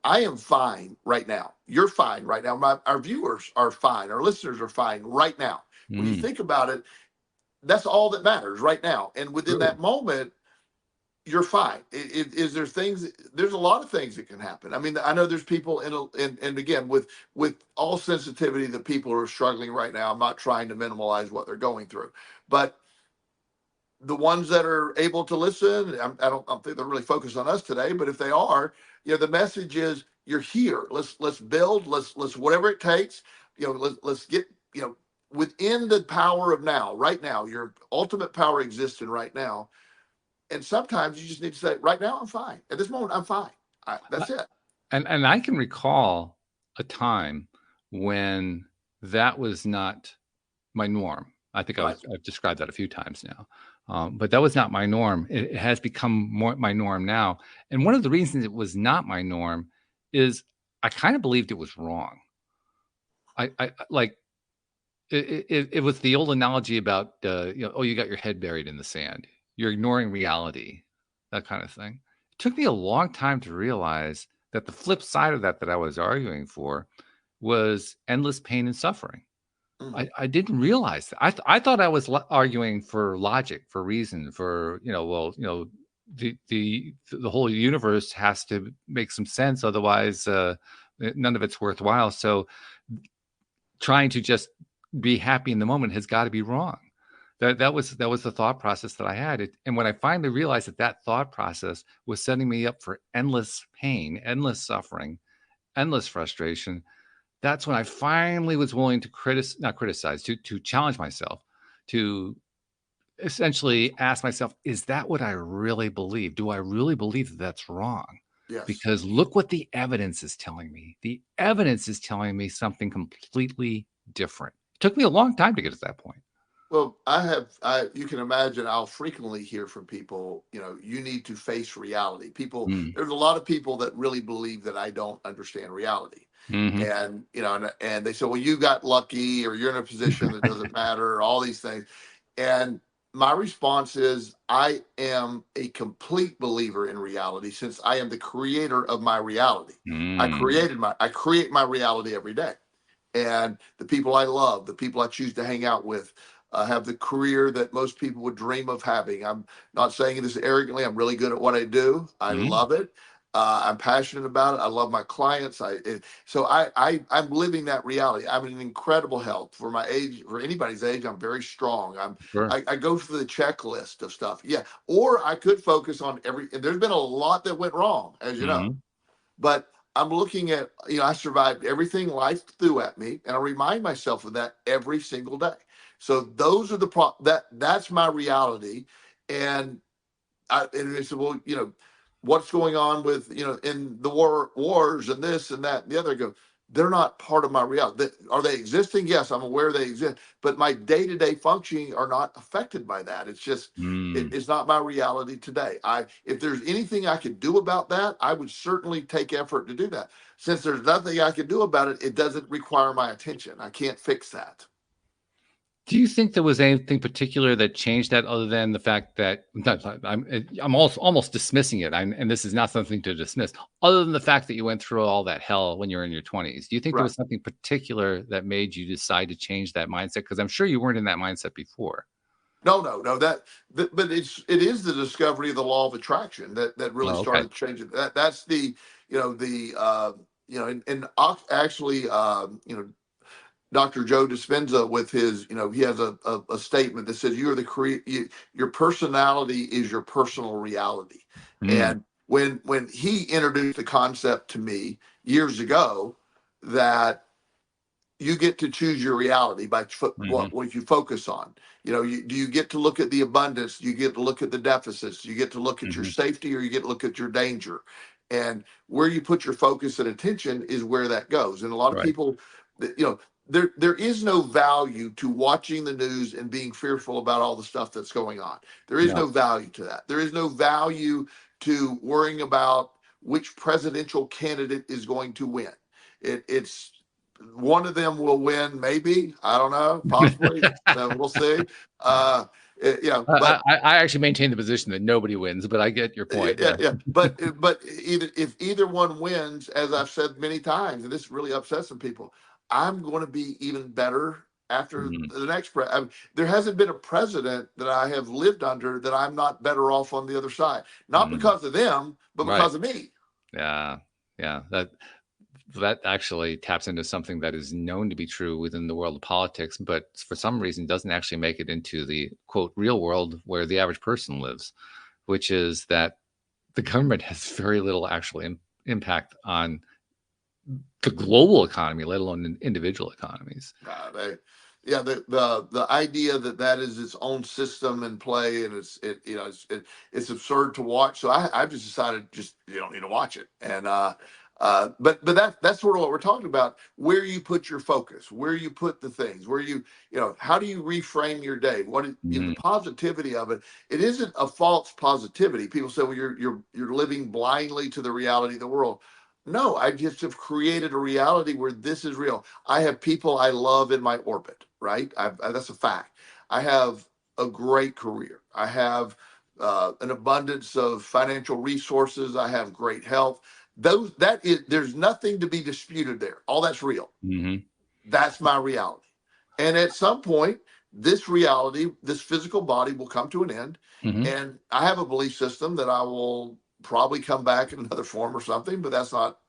I am fine right now. You're fine right now. Our viewers are fine. Our listeners are fine right now. When you think about it, that's all that matters right now. And within that moment, you're fine. Is there things? There's a lot of things that can happen. I mean, I know there's people and again, with all sensitivity, that people are struggling right now. I'm not trying to minimize what they're going through, but the ones that are able to listen, I don't think they're really focused on us today, but if they are, the message is you're here. Let's build. Let's whatever it takes. Let's get within the power of now, right now. Your ultimate power exists in right now. And sometimes you just need to say, right now, I'm fine. At this moment, I'm fine. That's it. And I can recall a time when that was not my norm. I think Right. I've described that a few times now, but that was not my norm. It has become more my norm now. And one of the reasons it was not my norm is I kind of believed it was wrong. I like it was the old analogy about oh, you got your head buried in the sand. You're ignoring reality, that kind of thing. It took me a long time to realize that the flip side of that I was arguing for was endless pain and suffering. Mm-hmm. I didn't realize that. I thought I was arguing for logic, for reason, for the whole universe has to make some sense, otherwise none of it's worthwhile. So trying to just be happy in the moment has got to be wrong. That was the thought process that I had. And when I finally realized that thought process was setting me up for endless pain, endless suffering, endless frustration, that's when I finally was willing to to challenge myself, to essentially ask myself, is that what I really believe? Do I really believe that that's wrong? Yes. Because look what the evidence is telling me. The evidence is telling me something completely different. It took me a long time to get to that point. Well, you can imagine I'll frequently hear from people, you need to face reality. There's a lot of people that really believe that I don't understand reality. Mm-hmm. And they say, well, you got lucky, or you're in a position that doesn't matter, or all these things. And my response is, I am a complete believer in reality, since I am the creator of my reality. I create my reality every day. And the people I love, the people I choose to hang out with, have the career that most people would dream of having. I'm not saying this arrogantly. I'm really good at what I do. I love it. I'm passionate about it. I love my clients. I'm living that reality. I'm in incredible health for my age. For anybody's age, I'm very strong. I go through the checklist of stuff. Yeah. Or I could focus on and there's been a lot that went wrong, as you know. But I'm looking at, I survived everything life threw at me, and I remind myself of that every single day. So those are that's my reality. And they said, well, what's going on with, in the wars and this and that and the other. I go, they're not part of my reality. Are they existing? Yes, I'm aware they exist, but my day-to-day functioning are not affected by that. It's just, it's not my reality today. If there's anything I could do about that, I would certainly take effort to do that. Since there's nothing I can do about it, it doesn't require my attention. I can't fix that. Do you think there was anything particular that changed that, other than the fact that I'm almost dismissing it, and this is not something to dismiss, other than the fact that you went through all that hell when you were in your 20s? Do you think there was something particular that made you decide to change that mindset? Because I'm sure you weren't in that mindset before. No. But it is the discovery of the law of attraction that really started changing. That's the actually Dr. Joe Dispenza, with his, he has a statement that says, your personality is your personal reality. And when he introduced the concept to me years ago, that you get to choose your reality by what you focus on. Do you get to look at the abundance? Do you get to look at the deficits? Do you get to look at your safety, or you get to look at your danger? And where you put your focus and attention is where that goes. And a lot of people, there is no value to watching the news and being fearful about all the stuff that's going on. There is no value to that. There is no value to worrying about which presidential candidate is going to win. It's one of them will win, maybe. I don't know, possibly. We'll see. But I actually maintain the position that nobody wins, but I get your point. Yeah. But if either one wins, as I've said many times, and this really upsets some people, I'm going to be even better after Mm, the next there hasn't been a president that I have lived under that I'm not better off on the other side, not mm, because of them, but right. because of me. Yeah. Yeah. That actually taps into something that is known to be true within the world of politics, but for some reason doesn't actually make it into the quote real world where the average person lives, which is that the government has very little actual impact on the global economy, let alone individual economies. They, yeah, the idea that that is its own system in play, and it's absurd to watch. So I've just decided just you don't need to watch it. And but that's sort of what we're talking about. Where you put your focus, where you put the things, where how do you reframe your day? The Mhm, positivity of it. It isn't a false positivity. People say, well, you're living blindly to the reality of the world. No, I just have created a reality where this is real. I have people I love in my orbit, right? That's a fact. I have a great career. I have an abundance of financial resources. I have great health. There's nothing to be disputed there. All that's real. mhm, That's my reality. And at some point, this reality, this physical body will come to an end. mhm, And I have a belief system that I will probably come back in another form or something, but that's not,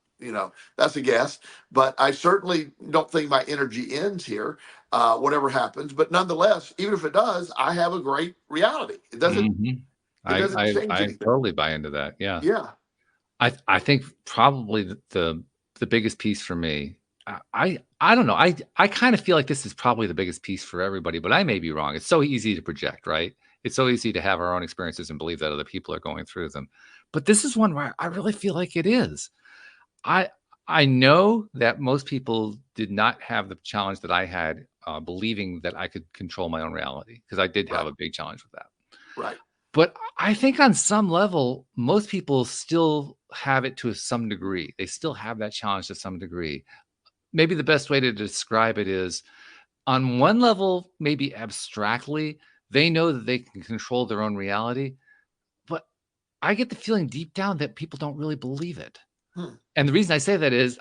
that's a guess. But I certainly don't think my energy ends here, whatever happens. But nonetheless, even if it does, I have a great reality. mhm. It I, doesn't I change I anything. totally buy into that. Yeah. Yeah. I think probably the biggest piece for me, I don't know. I kind of feel like this is probably the biggest piece for everybody, but I may be wrong. It's so easy to project, right? It's so easy to have our own experiences and believe that other people are going through them. But this is one where I really feel like it is. I I know that most people did not have the challenge that I had, believing that I could control my own reality because I did have Right. a big challenge with that. Right. But I think on some level, most people still have it to some degree. They still have that challenge to some degree. Maybe the best way to describe it is on one level, maybe abstractly, they know that they can control their own reality. But I get the feeling deep down that people don't really believe it. Hmm. And the reason I say that is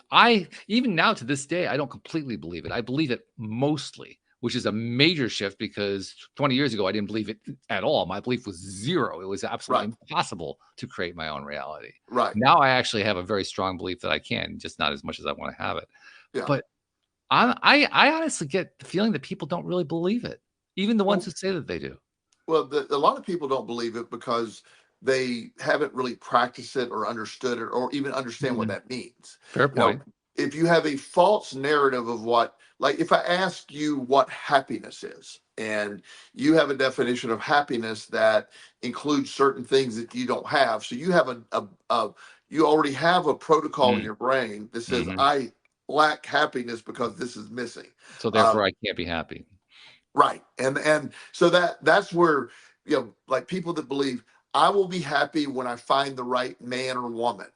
even now to this day, I don't completely believe it. I believe it mostly, which is a major shift because 20 years ago, I didn't believe it at all. My belief was zero. It was absolutely Right. impossible to create my own reality. Right. Now I actually have a very strong belief that I can, just not as much as I want to have it. Yeah. But I honestly get the feeling that people don't really believe it, even the ones Well, who say that they do. Well, a lot of people don't believe it because they haven't really practiced it or understood it or even understand what Mm, that means. fair You know, point. if you have a false narrative of like if I ask you what happiness is, and you have a definition of happiness that includes certain things that you don't have, so you have you already have a protocol in Mm, your brain that says mhm. I lack happiness because this is missing. So Um, therefore, I can't be happy. Right. And so that's where, like people that believe I will be happy when I find the right man or woman.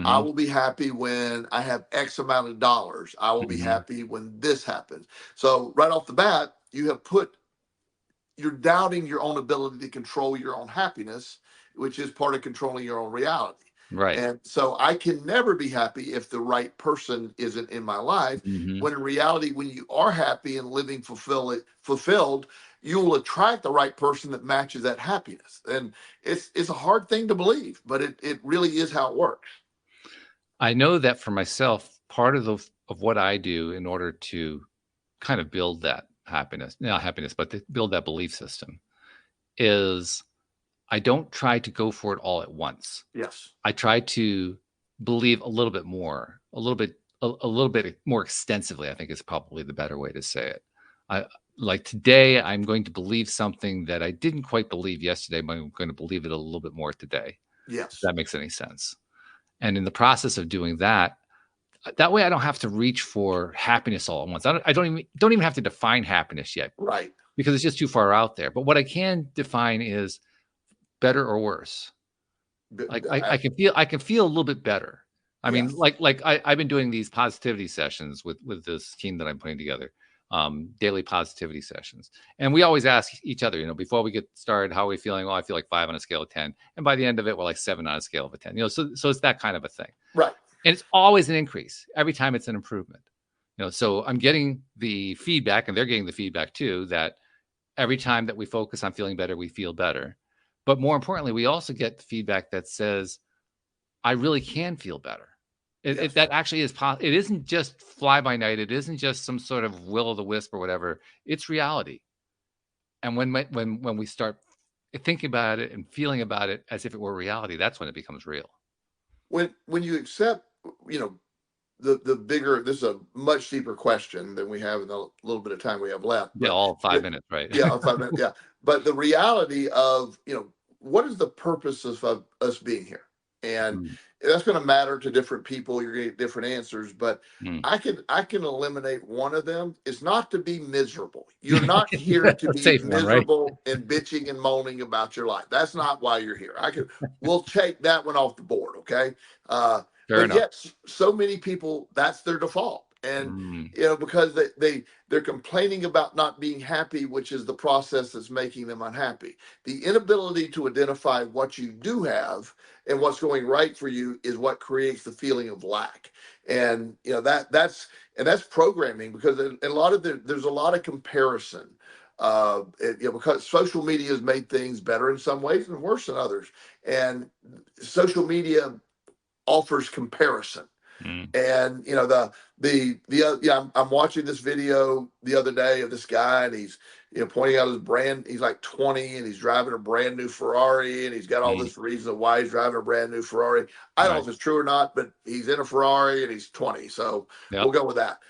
I Hmm. will be happy when I have X amount of dollars. I will be Hmm. happy when this happens. So right off the bat, you're doubting your own ability to control your own happiness, which is part of controlling your own reality. Right. And so I can never be happy if the right person isn't in my life. Hmm. When in reality, when you are happy and living fulfilled, you will attract the right person that matches that happiness. And it's a hard thing to believe, but it really is how it works. I know that for myself, part of what I do in order to kind of build that happiness, not happiness, but to build that belief system is I don't try to go for it all at once. Yes. I try to believe a little bit more, a little bit more extensively, I think is probably the better way to say it. I like today, I'm going to believe something that I didn't quite believe yesterday, but I'm going to believe it a little bit more today, if Yes. that makes any sense. And in the process of doing that, that way I don't have to reach for happiness all at once. I don't even have to define happiness yet Right. because it's just too far out there. But what I can define is better or worse. Like I can feel a little bit better. I mean, Yes. I've been doing these positivity sessions with this team that I'm putting together, daily positivity sessions, and we always ask each other, before we get started, how are we feeling? Oh, I feel like 5 on a scale of 10, and by the end of it, we're like 7 on a scale of a 10. So it's that kind of a thing, Right. and it's always an increase every time. It's an improvement. So I'm getting the feedback, and they're getting the feedback too, that every time that we focus on feeling better, we feel better. But more importantly, we also get the feedback that says, I really can feel better. Yes. That actually is possible. It isn't just fly by night. It isn't just some sort of will o' the wisp or whatever. It's reality. And when we start thinking about it and feeling about it as if it were reality, that's when it becomes real. When you accept, you know, the bigger, this is a much deeper question than we have in the little bit of time we have left. Yeah, But all 5 minutes, right? yeah, 5 minutes. Yeah, but the reality of, what is the purpose of us being here, and Mm, that's going to matter to different people. You're going to get different answers, but mm. I can eliminate one of them. It's not to be miserable. You're not here to A be safe one, right? miserable and bitching and moaning about your life. That's not why you're here. We'll take that one off the board, okay? Uh, Fair but enough. yet, so many people, that's their default, and Mm, because they're complaining about not being happy, which is the process that's making them unhappy. The inability to identify what you do have and what's going right for you is what creates the feeling of lack. And that's programming, because a lot of there's a lot of comparison. Because social media has made things better in some ways and worse in others, and social media offers comparison. mm, And I'm watching this video the other day of this guy, and he's pointing out his brand. He's like 20, and he's driving a brand new Ferrari, and he's got all mm. this reason why he's driving a brand new Ferrari. I don't know Right. if it's true or not, but he's in a Ferrari and he's 20, so we'll Yep. go with that.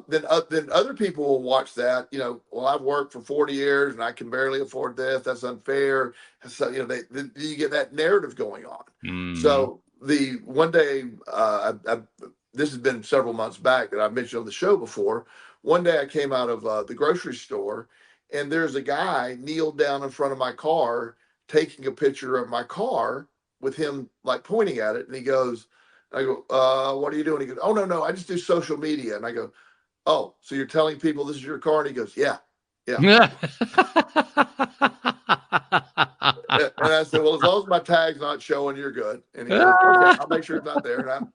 Then other people will watch that. Well, I've worked for 40 years and I can barely afford this. That's unfair. So you get that narrative going on. Mm, So the one day, this has been several months back that I mentioned on the show before. One day I came out of the grocery store, and there's a guy kneeled down in front of my car taking a picture of my car with him like pointing at it. And he goes, I go, what are you doing? He goes, oh, no, I just do social media. And I go, oh, so you're telling people this is your car? And he goes, yeah, yeah. And I said, well, as long as my tag's not showing, you're good. And he goes, okay, I'll make sure it's not there. And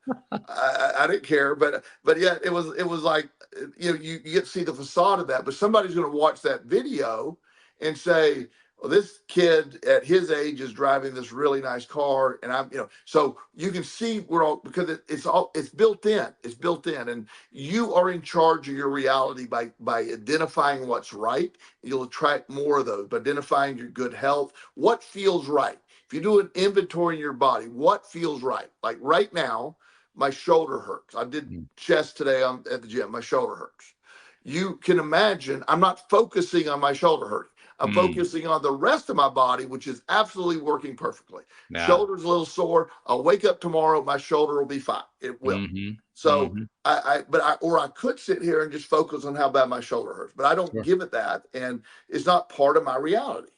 I didn't care, but yeah, it was like, you get to see the facade of that, but somebody's going to watch that video and say, well, this kid at his age is driving this really nice car, and so you can see we're all, because it's built in, and you are in charge of your reality by identifying what's right. You'll attract more of those by identifying your good health, what feels right. If you do an inventory in your body, what feels right? Like right now, my shoulder hurts. I did Mm, chest today at the gym. My shoulder hurts. You can imagine I'm not focusing on my shoulder hurting. I'm mm. focusing on the rest of my body, which is absolutely working perfectly. Yeah. Shoulder's a little sore. I'll wake up tomorrow. My shoulder will be fine. It will. Mhm. So Mhm. I could sit here and just focus on how bad my shoulder hurts, but I don't Sure. give it that, and it's not part of my reality.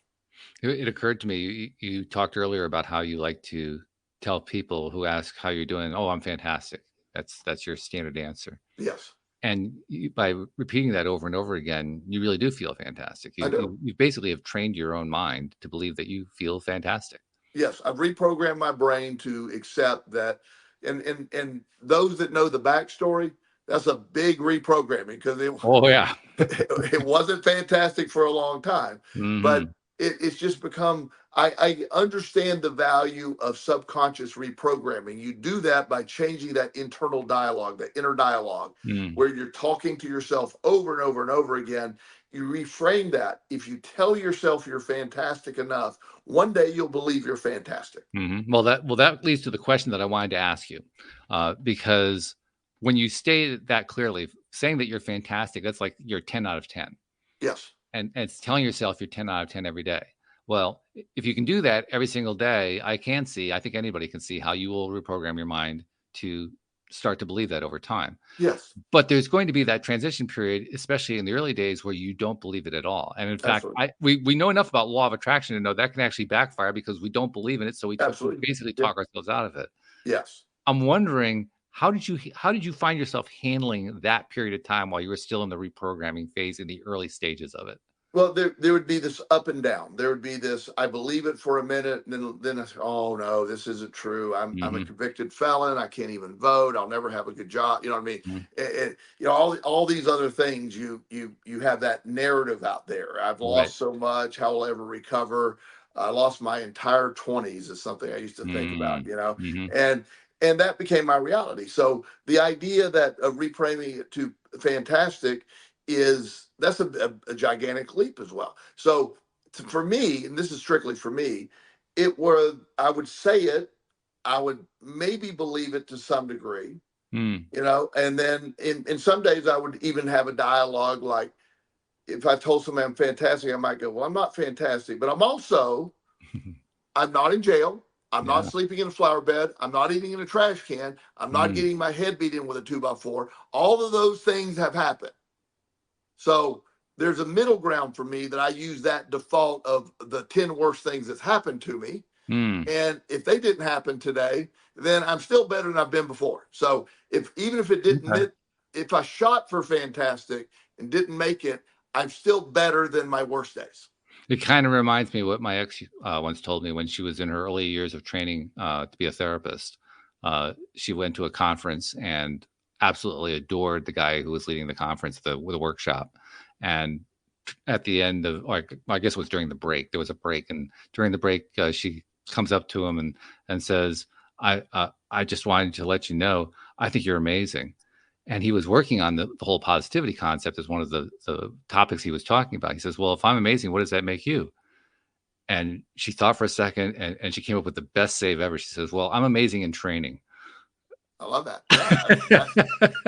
It occurred to me, you talked earlier about how you like to tell people who ask how you're doing, "Oh, I'm fantastic." That's your standard answer. Yes, And by repeating that over and over again, you really do feel fantastic. I do. You basically have trained your own mind to believe that you feel fantastic. Yes, I've reprogrammed my brain to accept that, and those that know the backstory, that's a big reprogramming, because Oh, yeah. it wasn't fantastic for a long time, but Mhm. it's just become. I understand the value of subconscious reprogramming. You do that by changing that internal dialogue, that inner dialogue, Mm. where you're talking to yourself over and over and over again. You reframe that. If you tell yourself you're fantastic enough, one day you'll believe you're fantastic. Mhm. Well, that leads to the question that I wanted to ask you, because when you state it that clearly, saying that you're fantastic, that's like you're 10 out of 10. Yes, And it's telling yourself you're 10 out of 10 every day. Well, if you can do that every single day, I think anybody can see how you will reprogram your mind to start to believe that over time. yes, But there's going to be that transition period, especially in the early days, where you don't believe it at all. And in fact, absolutely, we know enough about law of attraction to know that can actually backfire because we don't believe in it. So we absolutely. basically Yeah, talk ourselves out of it. yes. I'm wondering, how did you find yourself handling that period of time while you were still in the reprogramming phase in the early stages of it? Well, there would be this up and down. There would be this, I believe it for a minute, and then I say, oh no, this isn't true. I'm a Mm-hmm. convicted felon. I can't even vote. I'll never have a good job. You know what I mean? Mm-hmm. You know, all these other things. You have that narrative out there. I've Right. lost so much. How will I ever recover? I lost my entire 20s is something I used to think about. You know, Mm-hmm. and that became my reality. So the idea that of reframing it to fantastic that's a gigantic leap as well. So for me, and this is strictly for me, I would say it, I would maybe believe it to some degree, Mm. you know, and then in some days I would even have a dialogue like if I told somebody I'm fantastic, I might go, well, I'm not fantastic, but I'm not in jail. I'm not Yeah. sleeping in a flower bed. I'm not eating in a trash can. I'm not getting my head beat in with a 2x4. All of those things have happened. So there's a middle ground for me that I use that default of the 10 worst things that's happened to me. Mm. And if they didn't happen today, then I'm still better than I've been before. So even if it didn't, Okay. if I shot for fantastic and didn't make it, I'm still better than my worst days. It kind of reminds me of what my ex once told me when she was in her early years of training to be a therapist. She went to a conference and absolutely adored the guy who was leading the conference, the workshop. And at the end of, like, I guess it was during the break, there was a break. And during the break, she comes up to him and says, I just wanted to let you know, I think you're amazing. And he was working on the whole positivity concept as one of the topics he was talking about. He says, well, if I'm amazing, what does that make you? And she thought for a second and she came up with the best save ever. She says, well, I'm amazing in training. I love that. Yeah,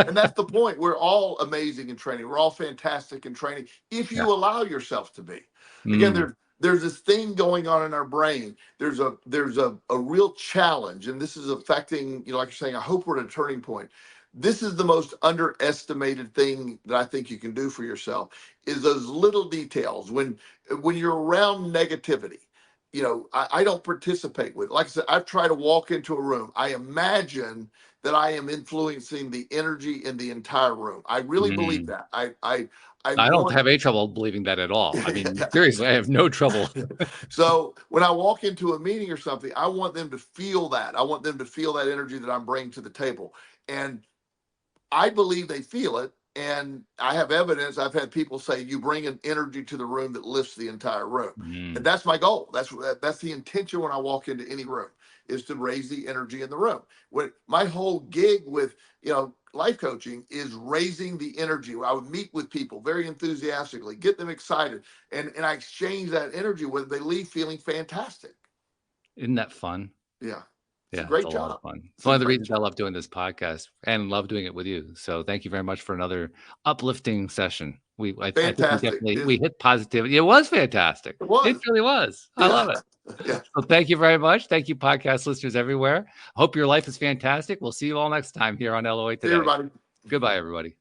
and that's the point. We're all amazing in training. We're all fantastic in training if you Yeah. allow yourself to be. Again, there's this thing going on in our brain. There's a real challenge, and this is affecting, you know, like you're saying, I hope we're at a turning point. This is the most underestimated thing that I think you can do for yourself is those little details. When you're around negativity, you know, I don't participate with it. Like I said, I've tried to walk into a room. I imagine that I am influencing the energy in the entire room. I really believe that. I don't want have any trouble believing that at all. I mean, seriously, I have no trouble. So when I walk into a meeting or something, I want them to feel that. I want them to feel that energy that I'm bringing to the table. And I believe they feel it. And I have evidence. I've had people say you bring an energy to the room that lifts the entire room. And that's my goal. That's the intention when I walk into any room is to raise the energy in the room. When my whole gig with, you know, life coaching is raising the energy. I would meet with people very enthusiastically, get them excited, and I exchange that energy with them. They leave feeling fantastic. Isn't that fun? Yeah. It's a Yeah, it's great a lot of job. fun. It's It's a one of the great reasons I job. love doing this podcast and love doing it with you. So thank you very much for another uplifting session. I think Fantastic. we hit positivity. It was fantastic. It It was. really was. I love Yeah. it. Yeah. So thank you very much. Thank you, podcast listeners everywhere. Hope your life is fantastic. We'll see you all next time here on LOA See Today. everybody. Goodbye, everybody.